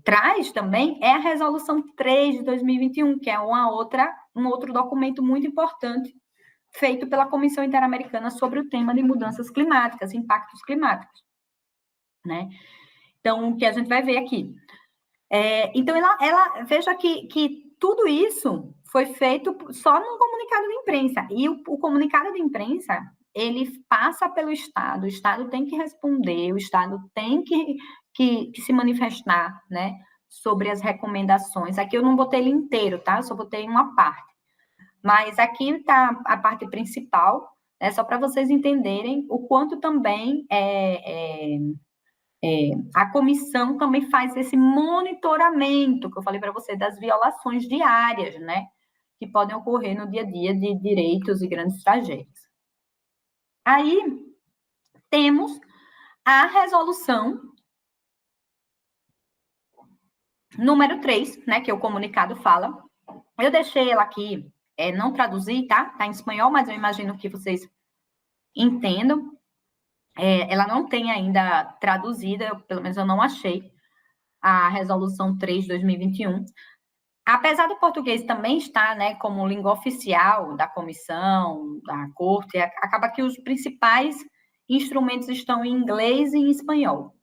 A: traz também é a Resolução 3 de 2021, que é um outro documento muito importante feito pela Comissão Interamericana sobre o tema de mudanças climáticas, impactos climáticos, né? Então, o que a gente vai ver aqui. Então, ela veja que tudo isso foi feito só no comunicado de imprensa, e o comunicado de imprensa, ele passa pelo Estado, o Estado tem que responder, o Estado tem que se manifestar, né, sobre as recomendações. Aqui eu não botei ele inteiro, tá? Eu só botei uma parte. Mas aqui está a parte principal, né, só para vocês entenderem o quanto também a comissão também faz esse monitoramento, que eu falei para você, das violações diárias, né, que podem ocorrer no dia a dia de direitos e grandes tragédias. Aí, temos a resolução número 3, né, que o comunicado fala. Eu deixei ela aqui, não traduzi, tá? Tá em espanhol, mas eu imagino que vocês entendam. Ela não tem ainda traduzida, pelo menos eu não achei, a Resolução 3 de 2021. Apesar do português também estar, né, como língua oficial da comissão, da corte, acaba que os principais instrumentos estão em inglês e em espanhol.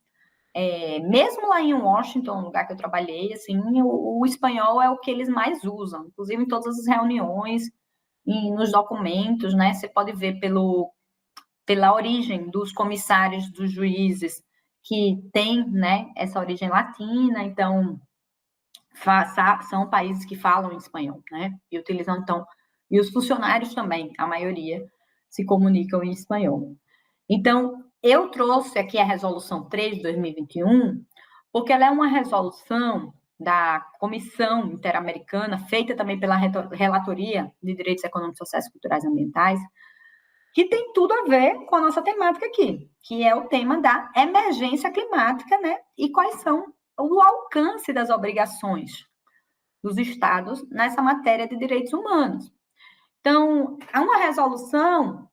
A: Mesmo lá em Washington, no lugar que eu trabalhei, assim, o espanhol é o que eles mais usam, inclusive em todas as reuniões e nos documentos, né? Você pode ver pela origem dos comissários, dos juízes, que tem, né, essa origem latina, então são países que falam em espanhol, né? E utilizam, então, e os funcionários também, a maioria, se comunicam em espanhol. Então, eu trouxe aqui a Resolução 3 de 2021, porque ela é uma resolução da Comissão Interamericana, feita também pela Relatoria de Direitos Econômicos, Sociais, Culturais e Ambientais, que tem tudo a ver com a nossa temática aqui, que é o tema da emergência climática, né? E quais são o alcance das obrigações dos estados nessa matéria de direitos humanos. Então, uma resolução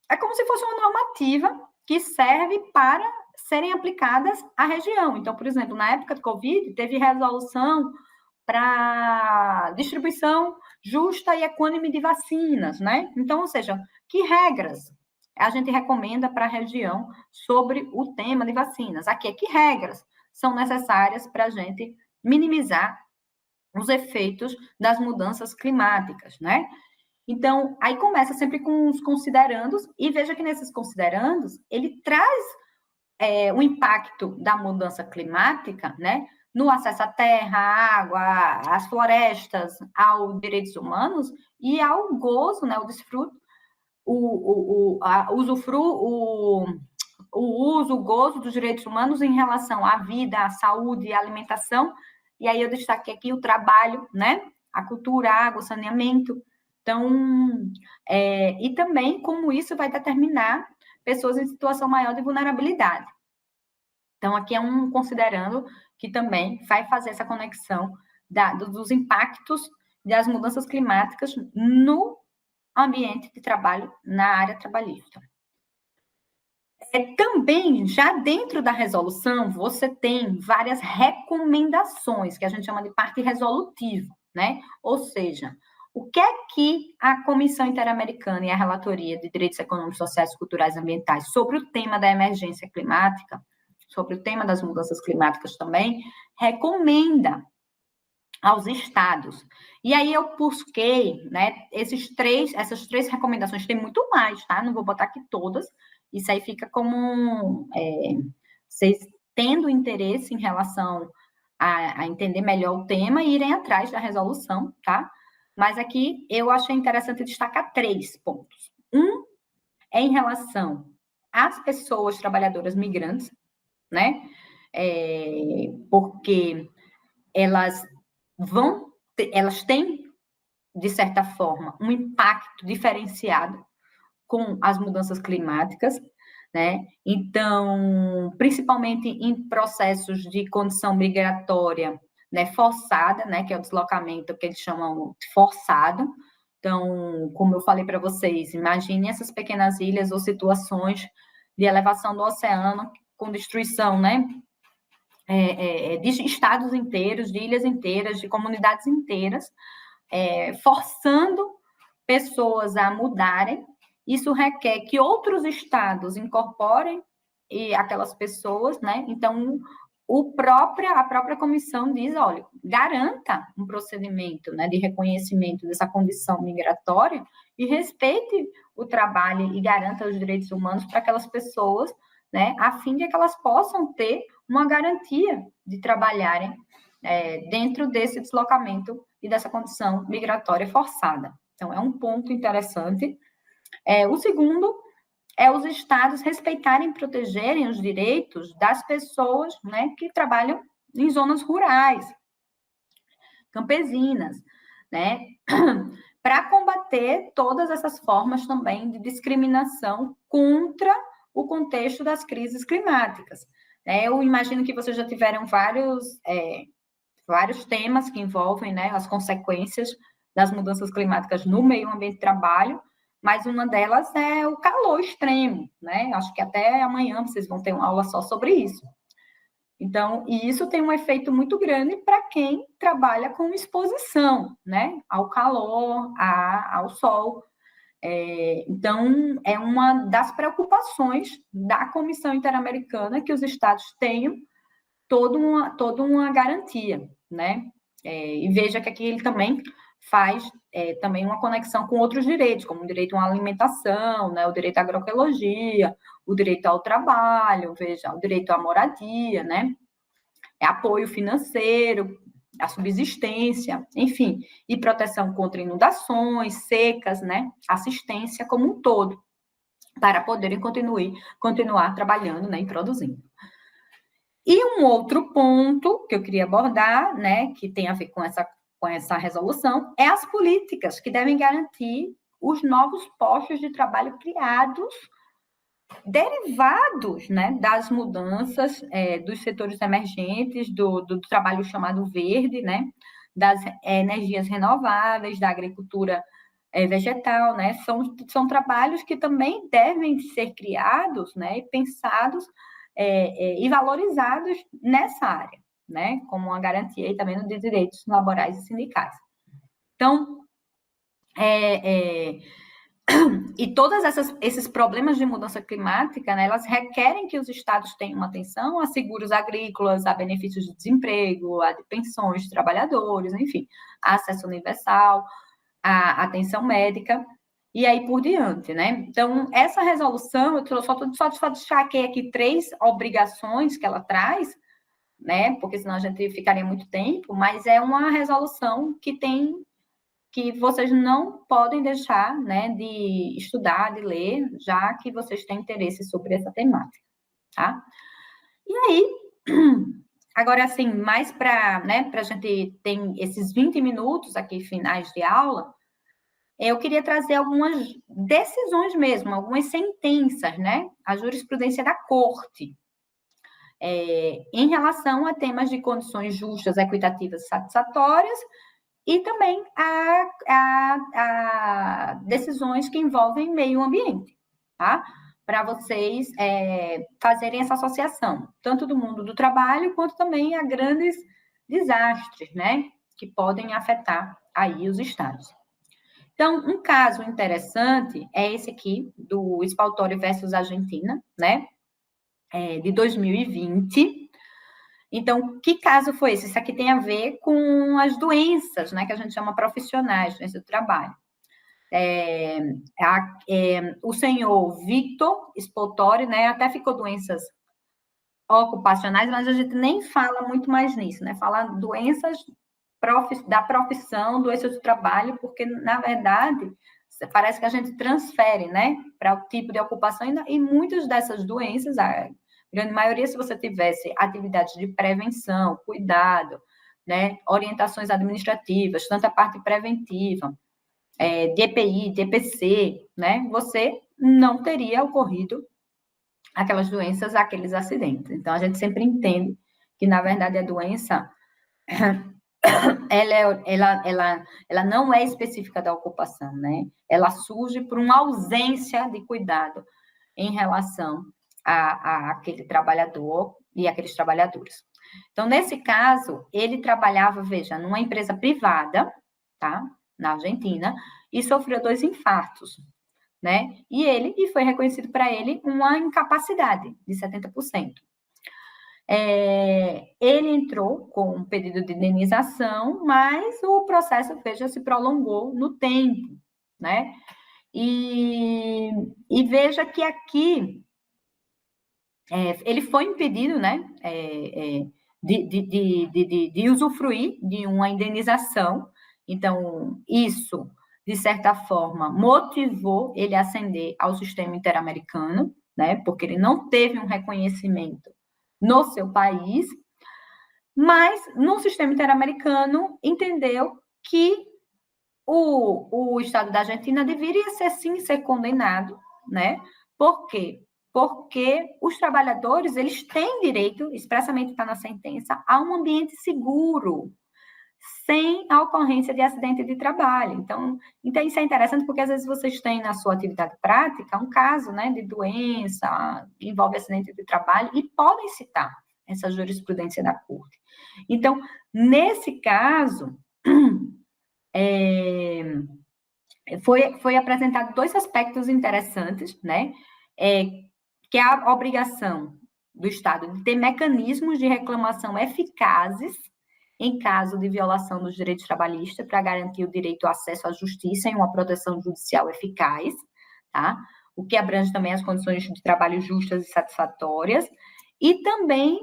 A: é como se fosse uma normativa que serve para serem aplicadas à região. Então, por exemplo, na época do Covid, teve resolução para distribuição justa e equânime de vacinas, né? Então, ou seja, que regras a gente recomenda para a região sobre o tema de vacinas. Aqui é que regras são necessárias para a gente minimizar os efeitos das mudanças climáticas, né? Então, aí começa sempre com os considerandos, e veja que nesses considerandos, ele traz o impacto da mudança climática, né? No acesso à terra, à água, às florestas, aos direitos humanos e ao gozo, né? O desfruto, o uso, o gozo dos direitos humanos em relação à vida, à saúde e à alimentação. E aí eu destaquei aqui o trabalho, né? A cultura, a água, o saneamento. Então, e também como isso vai determinar pessoas em situação maior de vulnerabilidade. Então, aqui é um considerando que também vai fazer essa conexão dos impactos das mudanças climáticas no ambiente de trabalho, na área trabalhista. Também, já dentro da resolução, você tem várias recomendações, que a gente chama de parte resolutiva, né? Ou seja, o que é que a Comissão Interamericana e a Relatoria de Direitos Econômicos, Sociais, Culturais e Ambientais sobre o tema da emergência climática, sobre o tema das mudanças climáticas também, recomenda aos estados. E aí eu busquei, né, essas três recomendações, tem muito mais, tá? Não vou botar aqui todas, isso aí fica como vocês tendo interesse em relação a entender melhor o tema e irem atrás da resolução, tá? Mas aqui eu achei interessante destacar 3 pontos. Um é em relação às pessoas trabalhadoras migrantes, né? Porque elas têm, de certa forma, um impacto diferenciado com as mudanças climáticas, né? Então, principalmente em processos de condição migratória, né, forçada, né, que é o deslocamento que eles chamam de forçado. Então, como eu falei para vocês, imagine essas pequenas ilhas ou situações de elevação do oceano com destruição, né, de estados inteiros, de ilhas inteiras, de comunidades inteiras, forçando pessoas a mudarem. Isso requer que outros estados incorporem aquelas pessoas, né? Então, a própria comissão diz, olha, garanta um procedimento, né, de reconhecimento dessa condição migratória e respeite o trabalho e garanta os direitos humanos para aquelas pessoas, né, a fim de que elas possam ter uma garantia de trabalharem dentro desse deslocamento e dessa condição migratória forçada. Então, é um ponto interessante. O segundo é os estados respeitarem e protegerem os direitos das pessoas, né, que trabalham em zonas rurais, campesinas, né, para combater todas essas formas também de discriminação contra o contexto das crises climáticas. Eu imagino que vocês já tiveram vários temas que envolvem, né, as consequências das mudanças climáticas no meio ambiente de trabalho, mas uma delas é o calor extremo, né? Acho que até amanhã vocês vão ter uma aula só sobre isso. Então, e isso tem um efeito muito grande para quem trabalha com exposição, né? Ao calor, ao sol. Então, é uma das preocupações da Comissão Interamericana que os estados tenham toda uma garantia, né? E veja que aqui ele também faz também uma conexão com outros direitos, como o direito à alimentação, né, o direito à agroecologia, o direito ao trabalho, veja, o direito à moradia, né, apoio financeiro, a subsistência, enfim, e proteção contra inundações, secas, né, assistência como um todo, para poderem continuar trabalhando, né, e produzindo. E um outro ponto que eu queria abordar, né, que tem a ver com essa resolução, é as políticas que devem garantir os novos postos de trabalho criados, derivados, né, das mudanças dos setores emergentes, do trabalho chamado verde, né, das energias renováveis, da agricultura vegetal, né, são trabalhos que também devem ser criados, né, e pensados e valorizados nessa área, né, como uma garantia aí também de direitos laborais e sindicais. Então, E todos esses problemas de mudança climática, né, elas requerem que os estados tenham atenção a seguros agrícolas, a benefícios de desemprego, a de pensões de trabalhadores, enfim, a acesso universal, a atenção médica, e aí por diante, né? Então, essa resolução, eu só destaquei aqui 3 obrigações que ela traz, né? Porque senão a gente ficaria muito tempo, mas é uma resolução que vocês não podem deixar, né, de estudar, de ler, já que vocês têm interesse sobre essa temática, tá? E aí, agora, assim, mais para, né, a gente ter esses 20 minutos aqui finais de aula, eu queria trazer algumas decisões mesmo, algumas sentenças, né, a jurisprudência da Corte, em relação a temas de condições justas, equitativas e satisfatórias, e também a decisões que envolvem meio ambiente, tá? Para vocês fazerem essa associação, tanto do mundo do trabalho, quanto também a grandes desastres, né? Que podem afetar aí os estados. Então, um caso interessante é esse aqui, do Spaltori versus Argentina, né? De 2020. Então, que caso foi esse? Isso aqui tem a ver com as doenças, né? Que a gente chama profissionais, doenças do trabalho. O senhor Victor Spaltori, né? Até ficou doenças ocupacionais, mas a gente nem fala muito mais nisso, né? Fala doenças da profissão, doenças do trabalho, porque, na verdade, parece que a gente transfere, né, para o tipo de ocupação, e muitas dessas doenças, a grande maioria, se você tivesse atividades de prevenção, cuidado, né, orientações administrativas, tanto a parte preventiva, de EPI, de EPC, né, você não teria ocorrido aquelas doenças, aqueles acidentes. Então, a gente sempre entende que, na verdade, a doença ela não é específica da ocupação, né? Ela surge por uma ausência de cuidado em relação a aquele trabalhador e aqueles trabalhadores. Então, nesse caso, ele trabalhava, veja, numa empresa privada, tá? Na Argentina, e sofreu 2 infartos, né? E foi reconhecido para ele uma incapacidade de 70%. Ele entrou com um pedido de indenização, mas o processo, veja, se prolongou no tempo, né? E veja que aqui ele foi impedido, né, de usufruir de uma indenização. Então, isso, de certa forma, motivou ele a ascender ao sistema interamericano, né, porque ele não teve um reconhecimento no seu país, mas no sistema interamericano entendeu que o Estado da Argentina deveria ser condenado, né? Por quê? Porque os trabalhadores, eles têm direito, expressamente está na sentença, a um ambiente seguro, sem a ocorrência de acidente de trabalho. Então, isso é interessante porque, às vezes, vocês têm na sua atividade prática um caso, né, de doença, que envolve acidente de trabalho, e podem citar essa jurisprudência da Corte. Então, nesse caso, foi apresentado 2 aspectos interessantes, né, que é a obrigação do Estado de ter mecanismos de reclamação eficazes em caso de violação dos direitos trabalhistas, para garantir o direito ao acesso à justiça e uma proteção judicial eficaz, tá? O que abrange também as condições de trabalho justas e satisfatórias, e também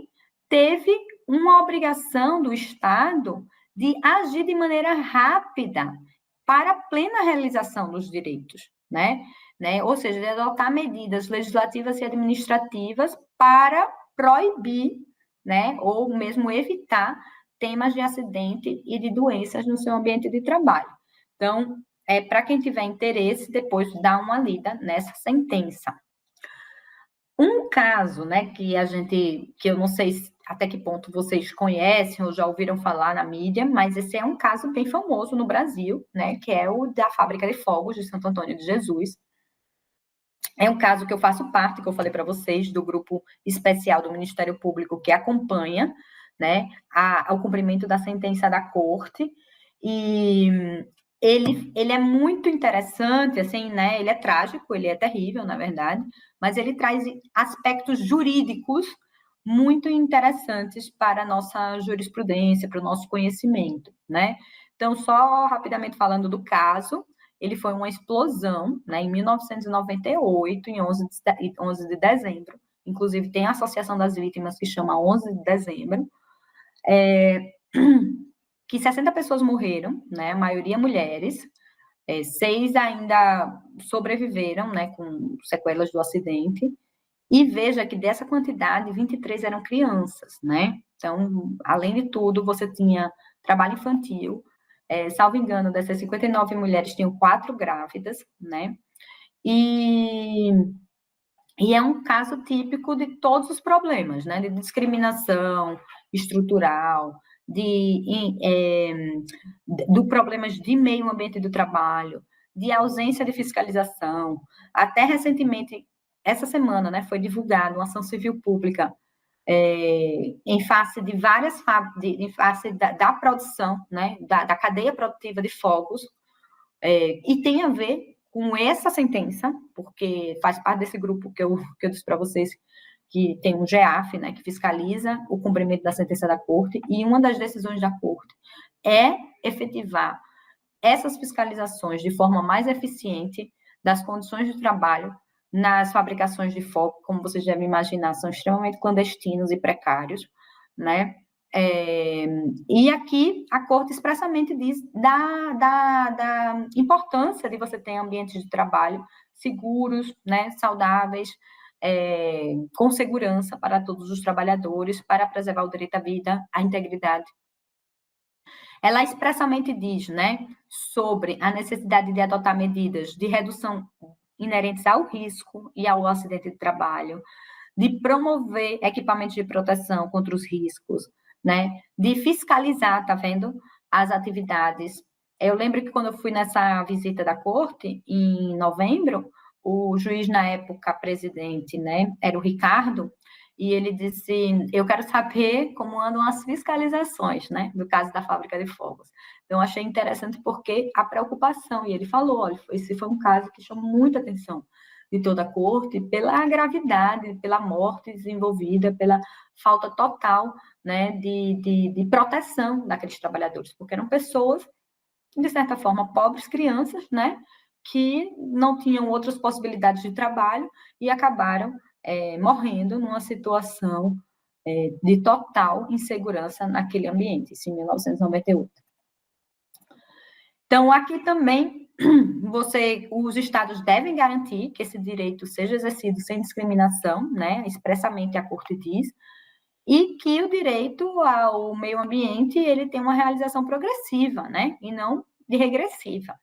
A: teve uma obrigação do Estado de agir de maneira rápida para a plena realização dos direitos, né? Ou seja, de adotar medidas legislativas e administrativas para proibir, né, ou mesmo evitar temas de acidente e de doenças no seu ambiente de trabalho. Então, para quem tiver interesse, depois dá uma lida nessa sentença. Um caso, né, que eu não sei até que ponto vocês conhecem ou já ouviram falar na mídia, mas esse é um caso bem famoso no Brasil, né, que é o da Fábrica de Fogos de Santo Antônio de Jesus. É um caso que eu faço parte, que eu falei para vocês, do grupo especial do Ministério Público que acompanha, né, ao cumprimento da sentença da Corte, e ele é muito interessante, assim, né? Ele é trágico, ele é terrível, na verdade, mas ele traz aspectos jurídicos muito interessantes para a nossa jurisprudência, para o nosso conhecimento, né? Então, só rapidamente falando do caso, ele foi uma explosão, né, em 1998, em 11 de dezembro. Inclusive, tem a Associação das Vítimas que chama 11 de dezembro, que 60 pessoas morreram, né, a maioria mulheres, 6 ainda sobreviveram, né, com sequelas do acidente, e veja que dessa quantidade, 23 eram crianças, né? Então, além de tudo, você tinha trabalho infantil, salvo engano, dessas 59 mulheres, tinham 4 grávidas, né? E é um caso típico de todos os problemas, né? De discriminação estrutural, do problemas de meio ambiente do trabalho, de ausência de fiscalização. Até recentemente, essa semana, né, foi divulgada uma ação civil pública em face de várias em face da produção, né, da cadeia produtiva de fogos, e tem a ver com essa sentença, porque faz parte desse grupo que eu disse para vocês, que tem um GEAF, né, que fiscaliza o cumprimento da sentença da corte, e uma das decisões da corte é efetivar essas fiscalizações de forma mais eficiente das condições de trabalho nas fabricações de fogo, como vocês devem imaginar, são extremamente clandestinos e precários, né? E aqui a Corte expressamente diz da importância de você ter ambientes de trabalho seguros, né, saudáveis, com segurança para todos os trabalhadores, para preservar o direito à vida, à integridade. Ela expressamente diz, né, sobre a necessidade de adotar medidas de redução inerentes ao risco e ao acidente de trabalho, de promover equipamentos de proteção contra os riscos, né, de fiscalizar, tá vendo, as atividades. Eu lembro que quando eu fui nessa visita da corte, em novembro, o juiz na época, presidente, né, era o Ricardo, e ele disse, eu quero saber como andam as fiscalizações, né, no caso da fábrica de fogos. Então, achei interessante porque a preocupação, e ele falou, olha, esse foi um caso que chamou muita atenção de toda a corte, pela gravidade, pela morte desenvolvida, pela falta total, né, de proteção daqueles trabalhadores, porque eram pessoas, de certa forma, pobres crianças, né, que não tinham outras possibilidades de trabalho e acabaram morrendo numa situação de total insegurança naquele ambiente, isso em 1998. Então, aqui também, os estados devem garantir que esse direito seja exercido sem discriminação, né, expressamente a Corte diz, e que o direito ao meio ambiente, ele tem uma realização progressiva, né, e não de regressiva.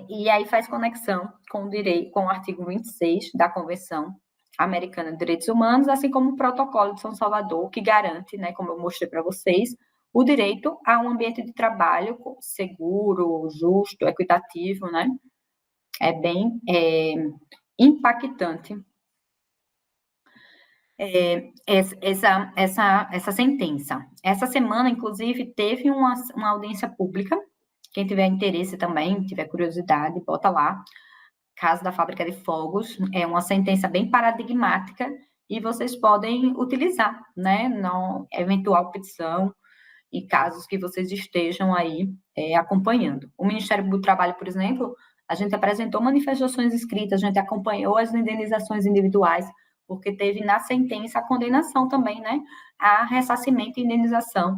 A: E aí faz conexão com o artigo 26 da Convenção Americana de Direitos Humanos, assim como o Protocolo de São Salvador, que garante, né, como eu mostrei para vocês, o direito a um ambiente de trabalho seguro, justo, equitativo, né? É bem impactante essa sentença. Essa semana, inclusive, teve uma audiência pública. Quem tiver interesse também, tiver curiosidade, bota lá. Caso da fábrica de fogos, é uma sentença bem paradigmática e vocês podem utilizar, né, na eventual petição e casos que vocês estejam aí acompanhando. O Ministério do Trabalho, por exemplo, a gente apresentou manifestações escritas, a gente acompanhou as indenizações individuais, porque teve na sentença a condenação também, né, a ressarcimento e indenização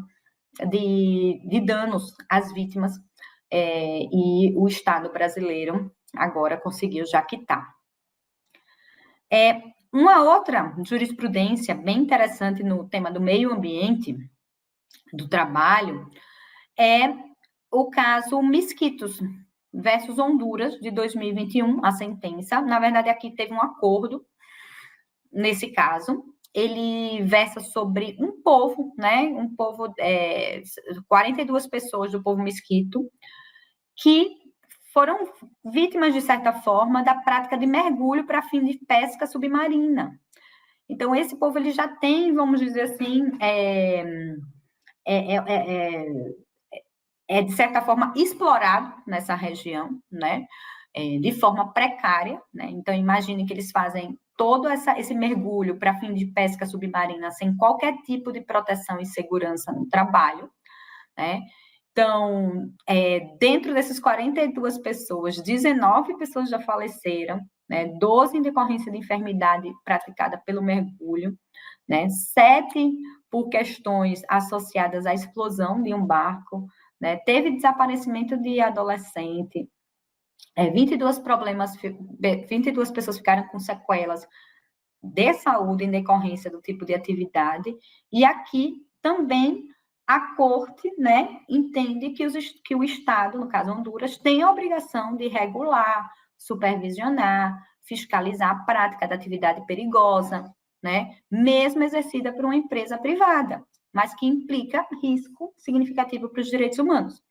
A: de danos às vítimas, e o Estado brasileiro agora conseguiu já quitar. Uma outra jurisprudência bem interessante no tema do meio ambiente, do trabalho, é o caso Mesquitos versus Honduras, de 2021, a sentença. Na verdade, aqui teve um acordo nesse caso. Ele versa sobre um povo, né? 42 pessoas do povo mesquito, que foram vítimas, de certa forma, da prática de mergulho para fim de pesca submarina. Então, esse povo ele já tem, vamos dizer assim, de certa forma, explorado nessa região, né? De forma precária, né? Então, imagine que eles fazem todo esse mergulho para fim de pesca submarina sem qualquer tipo de proteção e segurança no trabalho, né? Então, dentro dessas 42 pessoas, 19 pessoas já faleceram, né? 12 em decorrência de enfermidade praticada pelo mergulho, né? 7 por questões associadas à explosão de um barco, né? Teve desaparecimento de adolescente, 22 pessoas ficaram com sequelas de saúde em decorrência do tipo de atividade, e aqui também a corte, né, entende que o Estado, no caso Honduras, tem a obrigação de regular, supervisionar, fiscalizar a prática da atividade perigosa, né, mesmo exercida por uma empresa privada, mas que implica risco significativo para os direitos humanos.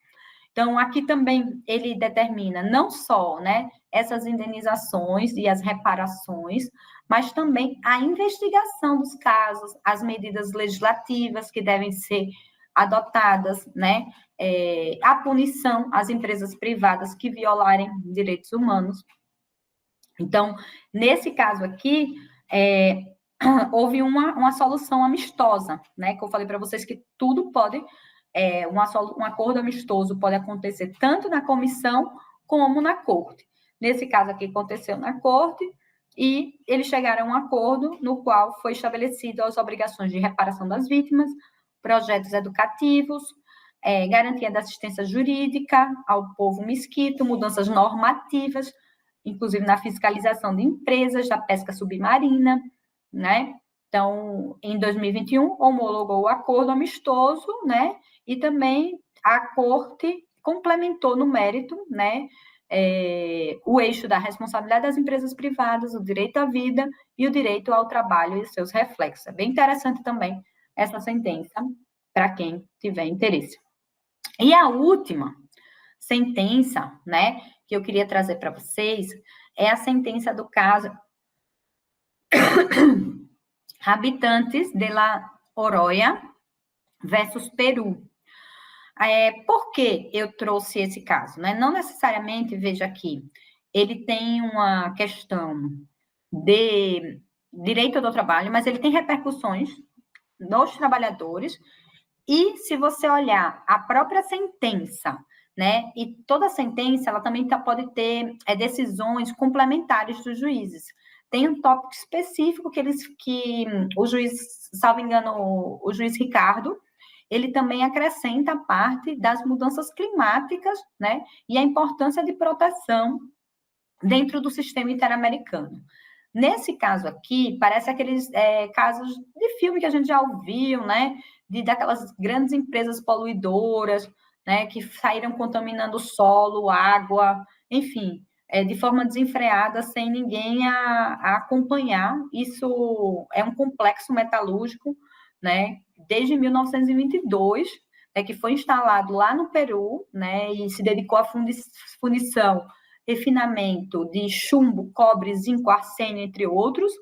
A: Então, aqui também ele determina não só, né, essas indenizações e as reparações, mas também a investigação dos casos, as medidas legislativas que devem ser adotadas, né, a punição às empresas privadas que violarem direitos humanos. Então, nesse caso aqui, houve uma solução amistosa, né, que eu falei para vocês que tudo pode... um acordo amistoso pode acontecer tanto na comissão como na corte. Nesse caso aqui, aconteceu na corte e eles chegaram a um acordo no qual foi estabelecido as obrigações de reparação das vítimas, projetos educativos, garantia da assistência jurídica ao povo mesquito, mudanças normativas, inclusive na fiscalização de empresas da pesca submarina, né? Então, em 2021, homologou o acordo amistoso, né? E também a corte complementou no mérito, né, o eixo da responsabilidade das empresas privadas, o direito à vida e o direito ao trabalho e seus reflexos. É bem interessante também essa sentença, para quem tiver interesse. E a última sentença, né, que eu queria trazer para vocês, é a sentença do caso Habitantes de la Oroya versus Peru. Por que eu trouxe esse caso? Né? Não necessariamente, veja aqui, ele tem uma questão de direito do trabalho, mas ele tem repercussões nos trabalhadores, e se você olhar a própria sentença, né, e toda sentença, ela também pode ter decisões complementares dos juízes. Tem um tópico específico que o juiz, salvo engano, o juiz Ricardo, ele também acrescenta a parte das mudanças climáticas, né, e a importância de proteção dentro do sistema interamericano. Nesse caso aqui, parece aqueles casos de filme que a gente já ouviu, né, daquelas grandes empresas poluidoras, né, que saíram contaminando o solo, água, enfim, de forma desenfreada, sem ninguém a acompanhar. Isso é um complexo metalúrgico, né, desde 1922, que foi instalado lá no Peru, né, e se dedicou à fundição, refinamento de chumbo, cobre, zinco, arsênio, entre outros.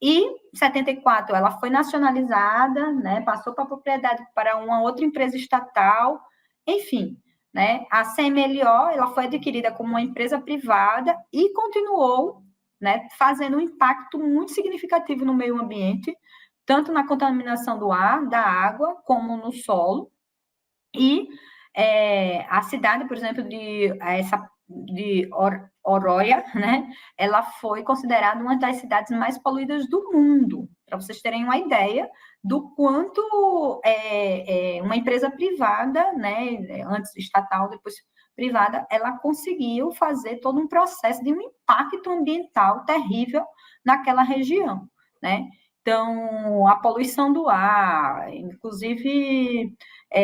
A: E em 74 ela foi nacionalizada, né, passou para propriedade para uma outra empresa estatal, enfim, né, a CMLO ela foi adquirida como uma empresa privada e continuou, né, fazendo um impacto muito significativo no meio ambiente, tanto na contaminação do ar, da água, como no solo. E a cidade, por exemplo, de Oroya, né, ela foi considerada uma das cidades mais poluídas do mundo, para vocês terem uma ideia do quanto uma empresa privada, né, antes estatal, depois privada, ela conseguiu fazer todo um processo de um impacto ambiental terrível naquela região, né? Então, a poluição do ar, inclusive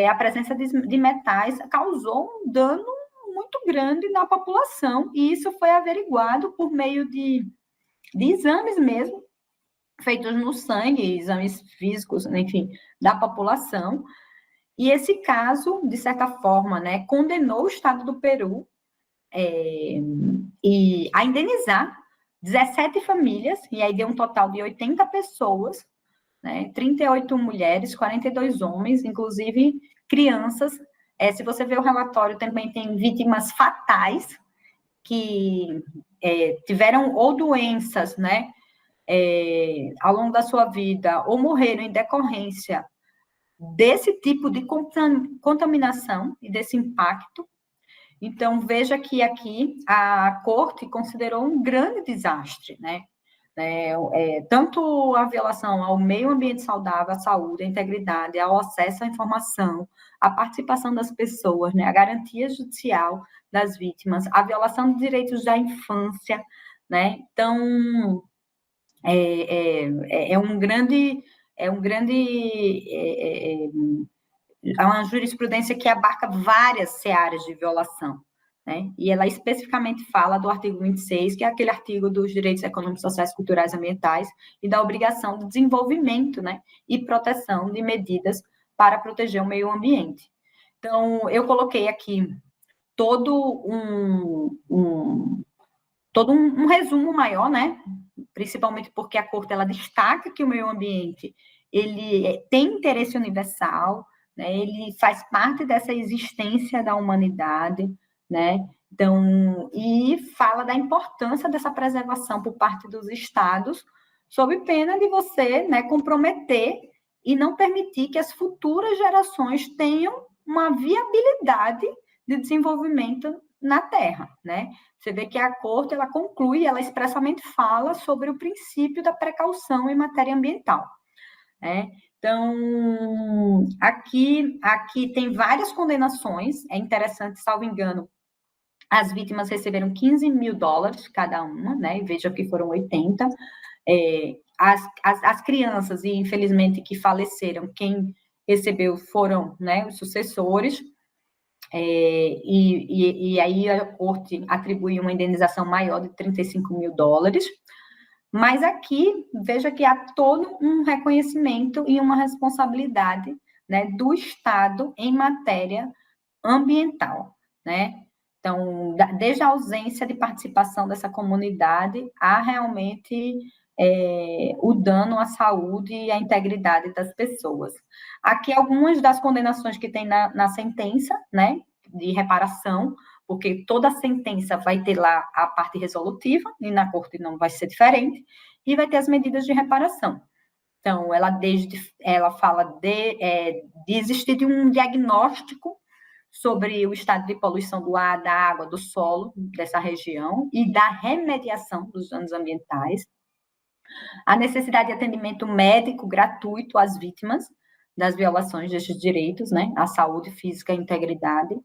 A: a presença de metais, causou um dano muito grande na população, e isso foi averiguado por meio de exames mesmo, feitos no sangue, exames físicos, enfim, da população. E esse caso, de certa forma, né, condenou o Estado do Peru e a indenizar 17 famílias, e aí deu um total de 80 pessoas, né, 38 mulheres, 42 homens, inclusive crianças Se você ver o relatório, também tem vítimas fatais que tiveram ou doenças, né, ao longo da sua vida, ou morreram em decorrência desse tipo de contaminação e desse impacto. Então, veja que aqui a Corte considerou um grande desastre, né? Tanto a violação ao meio ambiente saudável, à saúde, à integridade, ao acesso à informação, a participação das pessoas, né? A garantia judicial das vítimas, a violação de direitos da infância, né? Então, é uma jurisprudência que abarca várias searas de violação, né? E ela especificamente fala do artigo 26, que é aquele artigo dos direitos econômicos, sociais, culturais e ambientais, e da obrigação de desenvolvimento, né, e proteção de medidas para proteger o meio ambiente. Então, eu coloquei aqui todo um resumo maior, né, principalmente porque a Corte ela destaca que o meio ambiente ele tem interesse universal, né, ele faz parte dessa existência da humanidade, né? Então, e fala da importância dessa preservação por parte dos estados, sob pena de você, né, comprometer e não permitir que as futuras gerações tenham uma viabilidade de desenvolvimento na Terra, né? Você vê que a Corte, ela conclui, ela expressamente fala sobre o princípio da precaução em matéria ambiental, né? Então, aqui tem várias condenações, é interessante, salvo engano, as vítimas receberam $15 mil cada uma, né? Veja que foram 80. As crianças, e infelizmente que faleceram, quem recebeu foram, né, os sucessores, e aí a Corte atribuiu uma indenização maior de $35 mil. Mas aqui, veja que há todo um reconhecimento e uma responsabilidade, né, do Estado em matéria ambiental, né? Então, desde a ausência de participação dessa comunidade, há realmente o dano à saúde e à integridade das pessoas. Aqui algumas das condenações que tem na sentença, né, de reparação, porque toda sentença vai ter lá a parte resolutiva, e na Corte não vai ser diferente, e vai ter as medidas de reparação. Então, ela fala de existir de um diagnóstico sobre o estado de poluição do ar, da água, do solo dessa região e da remediação dos danos ambientais, a necessidade de atendimento médico gratuito às vítimas das violações destes direitos, né, à saúde física e integridade,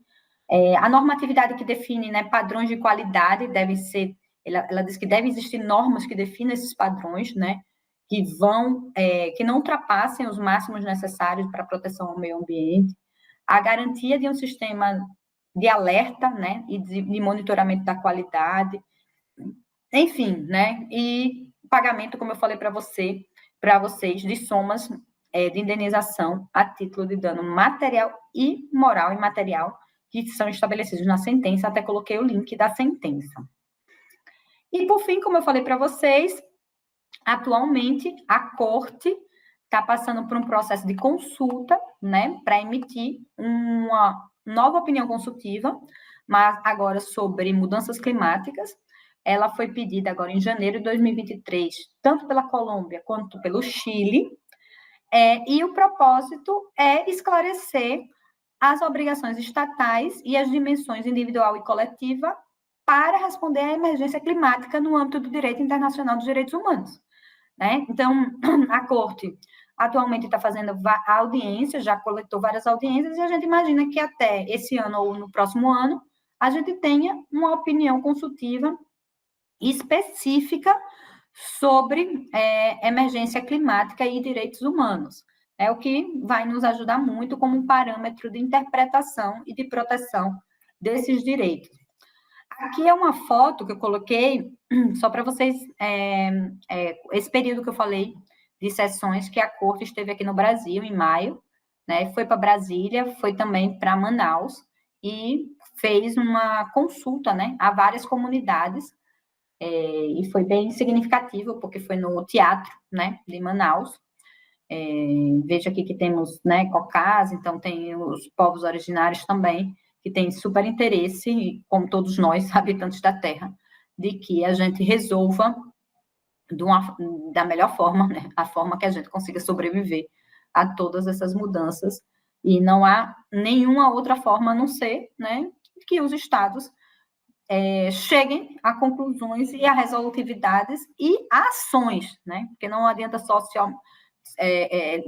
A: a normatividade que define, né, padrões de qualidade devem ser, ela diz que deve existir normas que definem esses padrões, né, que não ultrapassem os máximos necessários para a proteção ao meio ambiente, a garantia de um sistema de alerta, né, e de monitoramento da qualidade, enfim, né, e pagamento, como eu falei para vocês, de somas de indenização a título de dano material e moral e material que são estabelecidos na sentença, até coloquei o link da sentença. E, por fim, como eu falei para vocês, atualmente a Corte está passando por um processo de consulta, né, para emitir uma nova opinião consultiva, mas agora sobre mudanças climáticas. Ela foi pedida agora em janeiro de 2023, tanto pela Colômbia quanto pelo Chile, e o propósito é esclarecer as obrigações estatais e as dimensões individual e coletiva para responder à emergência climática no âmbito do direito internacional dos direitos humanos, né? Então, a Corte atualmente está fazendo audiências, já coletou várias audiências, e a gente imagina que até esse ano ou no próximo ano a gente tenha uma opinião consultiva específica sobre emergência climática e direitos humanos. É o que vai nos ajudar muito como um parâmetro de interpretação e de proteção desses direitos. Aqui é uma foto que eu coloquei, só para vocês, esse período que eu falei de sessões que a Corte esteve aqui no Brasil, em maio, né, foi para Brasília, foi também para Manaus, e fez uma consulta, né, a várias comunidades, e foi bem significativo, porque foi no teatro, né, de Manaus, Veja aqui que temos, né, Caucásia, então tem os povos originários também, que têm super interesse, como todos nós, habitantes da Terra, de que a gente resolva da melhor forma, né, a forma que a gente consiga sobreviver a todas essas mudanças, e não há nenhuma outra forma a não ser, né, que os estados cheguem a conclusões e a resolutividades e a ações, né, porque não adianta só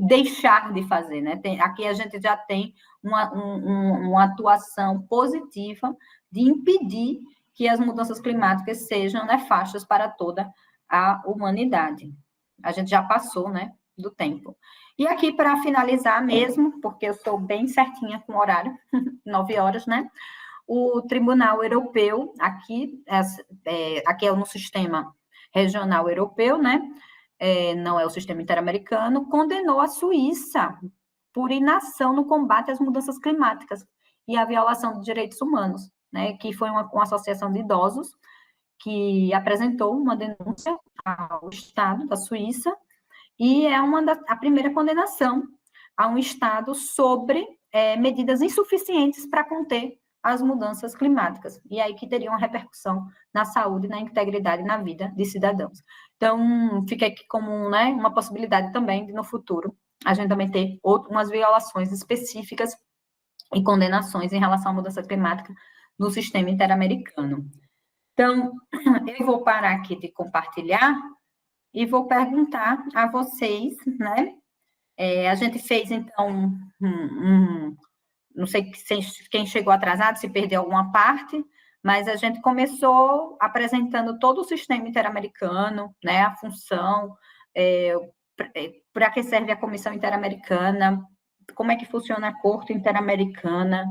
A: deixar de fazer, né, aqui a gente já tem uma atuação positiva de impedir que as mudanças climáticas sejam nefastas para toda a humanidade. A gente já passou, né, do tempo. E aqui, para finalizar mesmo, porque eu estou bem certinha com o horário, 9 horas, né, o Tribunal Europeu, aqui é no sistema regional europeu, né, não é o sistema interamericano, condenou a Suíça por inação no combate às mudanças climáticas e à violação de direitos humanos, né, que foi uma associação de idosos que apresentou uma denúncia ao Estado da Suíça, e é a primeira condenação a um Estado sobre medidas insuficientes para conter as mudanças climáticas, e aí que teria uma repercussão na saúde, na integridade e na vida de cidadãos. Então, fica aqui como, né, uma possibilidade também de, no futuro, a gente também ter umas violações específicas e condenações em relação à mudança climática no sistema interamericano. Então, eu vou parar aqui de compartilhar e vou perguntar a vocês, né? A gente fez, então, não sei quem chegou atrasado, se perdeu alguma parte, mas a gente começou apresentando todo o sistema interamericano, né? A função, para que serve a Comissão Interamericana, como é que funciona a Corte Interamericana.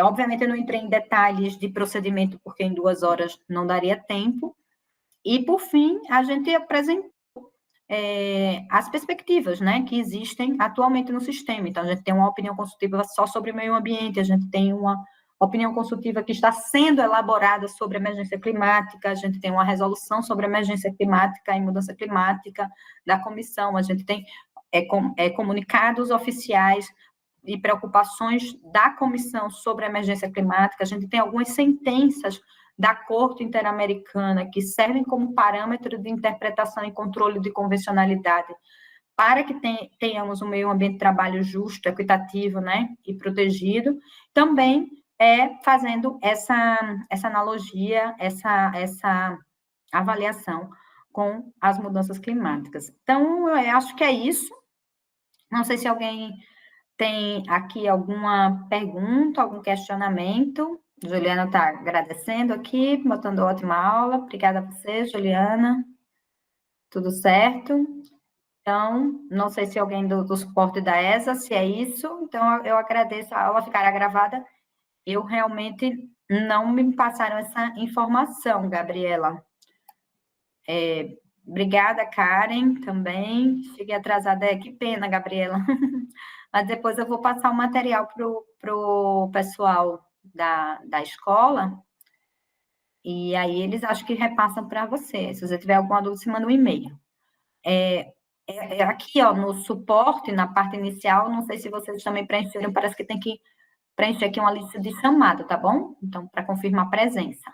A: Obviamente, eu não entrei em detalhes de procedimento, porque em 2 horas não daria tempo. E, por fim, a gente apresentou as perspectivas, né, que existem atualmente no sistema. Então, a gente tem uma opinião consultiva só sobre o meio ambiente, a gente tem uma opinião consultiva que está sendo elaborada sobre emergência climática, a gente tem uma resolução sobre emergência climática e mudança climática da comissão, a gente tem comunicados oficiais e preocupações da comissão sobre a emergência climática, a gente tem algumas sentenças da Corte Interamericana que servem como parâmetro de interpretação e controle de convencionalidade para que tenhamos um meio ambiente de trabalho justo, equitativo, né, e protegido, também fazendo essa analogia, essa avaliação com as mudanças climáticas. Então, eu acho que é isso. Não sei se alguém tem aqui alguma pergunta, algum questionamento. Juliana está agradecendo aqui, botando ótima aula. Obrigada a você, Juliana. Tudo certo? Então, não sei se alguém do suporte da ESA, se é isso. Então, eu agradeço, a aula ficará gravada. Eu realmente não me passaram essa informação, Gabriela. Obrigada, Karen, também. Cheguei atrasada. Que pena, Gabriela. Mas depois eu vou passar o material para o pessoal da escola, e aí eles acho que repassam para você. Se você tiver alguma dúvida, você manda um e-mail. Aqui, ó, no suporte, na parte inicial, não sei se vocês também preencheram, parece que tem que preencher aqui uma lista de chamada, tá bom? Então, para confirmar a presença.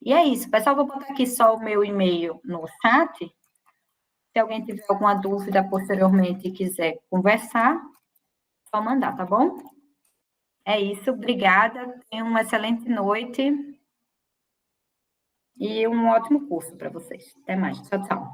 A: E é isso, pessoal, vou botar aqui só o meu e-mail no chat. Se alguém tiver alguma dúvida posteriormente e quiser conversar, só mandar, tá bom? É isso, obrigada. Tenham uma excelente noite e um ótimo curso para vocês. Até mais. Tchau, tchau.